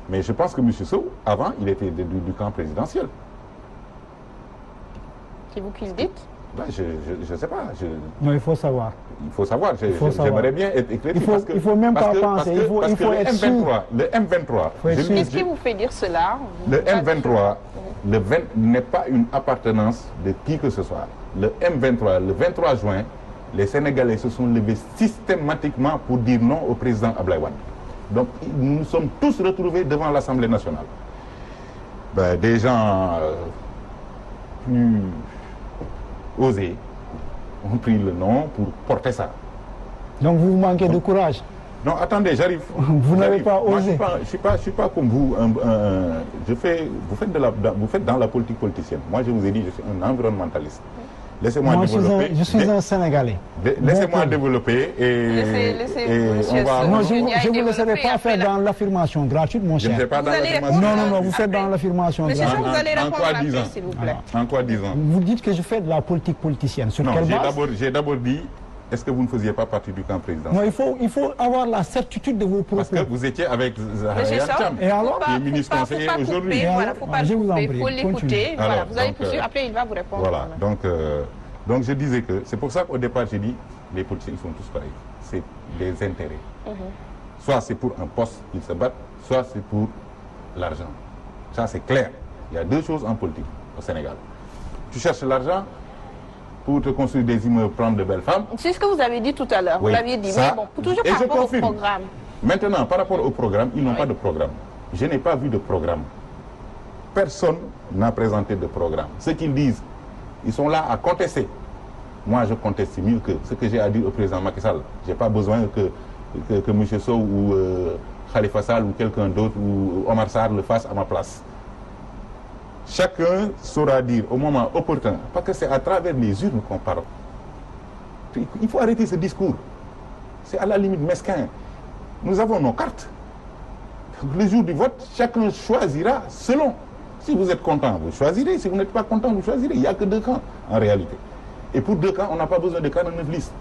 Mais je pense que M. Sow, avant, il était du camp présidentiel. C'est vous qui le dites? Ben, je ne sais pas. Non, il faut savoir. Il faut savoir. J'aimerais bien être éclairé. Il faut même pas penser. Il faut être sûr. Le M23. Qu'est-ce qui vous fait dire cela? Le M23 n'est pas une appartenance de qui que ce soit. Le M23, le 23 juin, les Sénégalais se sont levés systématiquement pour dire non au président Abdoulaye Wade. Donc, nous nous sommes tous retrouvés devant l'Assemblée nationale. Ben, des gens plus osés ont pris le nom pour porter ça. Donc vous manquez de courage. Non, attendez, j'arrive. Vous n'avez pas osé. Moi, je suis pas comme vous. Vous faites dans la politique politicienne. Moi, je vous ai dit, je suis un environnementaliste. Laissez-moi développer. Je suis un Sénégalais. Laissez-moi développer et on va... Non, je ne vous laisserai pas faire dans l'affirmation gratuite, mon cher. Je ne fais pas dans l'affirmation. Non, vous faites dans l'affirmation gratuite. Monsieur, vous allez répondre après, s'il vous plaît. En quoi disant? Vous dites que je fais de la politique politicienne. Sur quelle base? J'ai d'abord dit, est-ce que vous ne faisiez pas partie du camp présidentiel? Non, il faut avoir la certitude de vos propos. Parce que vous étiez avec Zahra Cham, et alors, qui est ministre conseiller aujourd'hui. Voilà, il ne faut pas couper, il faut l'écouter. Voilà, vous allez donc, poursuivre, après il va vous répondre. Voilà, donc je disais que c'est pour ça qu'au départ j'ai dit, les politiciens ils sont tous pareils. C'est des intérêts. Soit c'est pour un poste qu'ils se battent, soit c'est pour l'argent. Ça c'est clair. Il y a deux choses en politique au Sénégal. Tu cherches l'argent pour te construire des immeubles, prendre de belles femmes. C'est ce que vous avez dit tout à l'heure. Oui, vous l'aviez dit. ça, Mais bon, toujours par rapport au programme. Maintenant, par rapport au programme, ils n'ont pas de programme. Je n'ai pas vu de programme. Personne n'a présenté de programme. Ce qu'ils disent, ils sont là à contester. Moi, je conteste mieux que ce que j'ai à dire au président Macky Sall. Je n'ai pas besoin que M. Sow ou Khalifa Sall ou quelqu'un d'autre ou Omar Sarr le fasse à ma place. Chacun saura dire au moment opportun, parce que c'est à travers les urnes qu'on parle. Il faut arrêter ce discours. C'est à la limite mesquin. Nous avons nos cartes. Le jour du vote, chacun choisira selon. Si vous êtes content, vous choisirez. Si vous n'êtes pas content, vous choisirez. Il n'y a que deux camps en réalité. Et pour deux camps, on n'a pas besoin de 49 listes.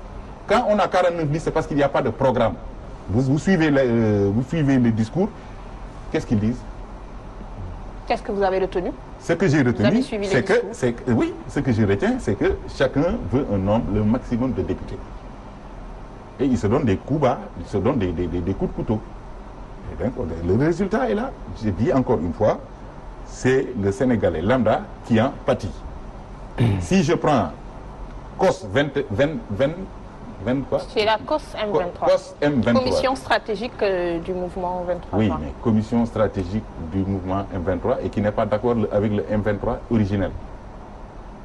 Quand on a 49 listes, c'est parce qu'il n'y a pas de programme. Vous suivez le discours. Qu'est-ce qu'ils disent? Qu'est-ce que vous avez retenu? Ce que j'ai retenu, c'est que ce que je retiens, c'est que chacun veut un nombre, le maximum de députés. Et ils se donnent des coups bas, ils se donnent des coups de couteau. Et donc, le résultat est là. Je dis encore une fois, c'est le Sénégalais lambda qui en pâtit. Si je prends COS 20 quoi? C'est la COS M23. COS M23. Commission stratégique du mouvement 23. Oui, mais commission stratégique du mouvement M23 et qui n'est pas d'accord avec le M23 originel.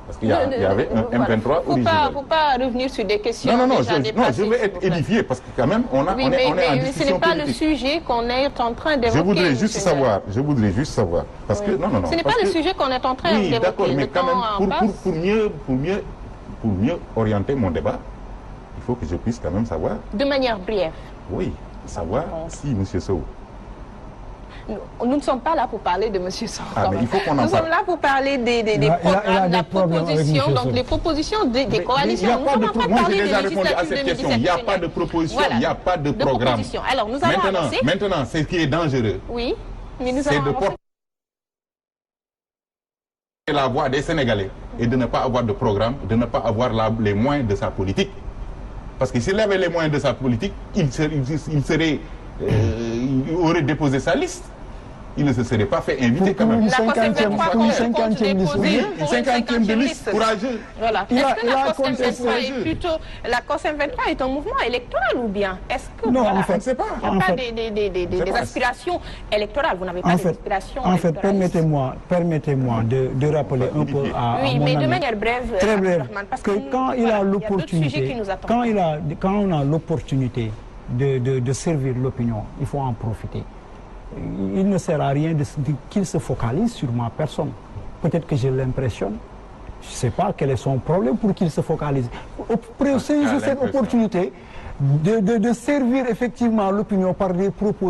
Parce qu'il y avait un M23 originel. Il ne faut pas revenir sur des questions. Non, je vais être édifié parce que quand même, on est en discussion politique. Ce n'est pas le sujet qu'on est en train d'évoquer. Je voudrais juste savoir. Parce que, non. Ce n'est pas le sujet qu'on est en train d'évoquer. Oui, d'accord, mais quand même, pour mieux orienter mon débat, il faut que je puisse quand même savoir. De manière brève. Oui, savoir si M. Sow. Nous ne sommes pas là pour parler de M. Sow. Mais il faut qu'on en parle. Nous sommes là pour parler des programmes, de la proposition, donc les propositions des coalitions. Moi, j'ai déjà répondu à cette question. Il n'y a pas de proposition, il n'y a pas de programme. Alors, nous allons avancer. Maintenant, ce qui est dangereux, oui, mais nous c'est de porter la voix des Sénégalais et de ne pas avoir de programme, de ne pas avoir les moyens de sa politique. Parce que s'il avait les moyens de sa politique, il aurait déposé sa liste. Il ne se serait pas fait inviter quand même. Une cinquantième de liste, courageux. Voilà. Est-ce que la COS M23 est un mouvement électoral ou bien? Est-ce que non, en fait, je ne sais pas. Il n'y a pas des aspirations électorales. Vous n'avez pas d'aspirations électorales. Permettez-moi de rappeler un peu à oui, mon mais ami, de manière brève, très brève, parce que quand il a l'opportunité, quand on a l'opportunité de servir l'opinion, il faut en profiter. il ne sert à rien qu'il se focalise sur ma personne. Peut-être que je l'impressionne. Je ne sais pas quel est son problème pour qu'il se focalise. Saisissez cette opportunité de servir effectivement l'opinion par des propos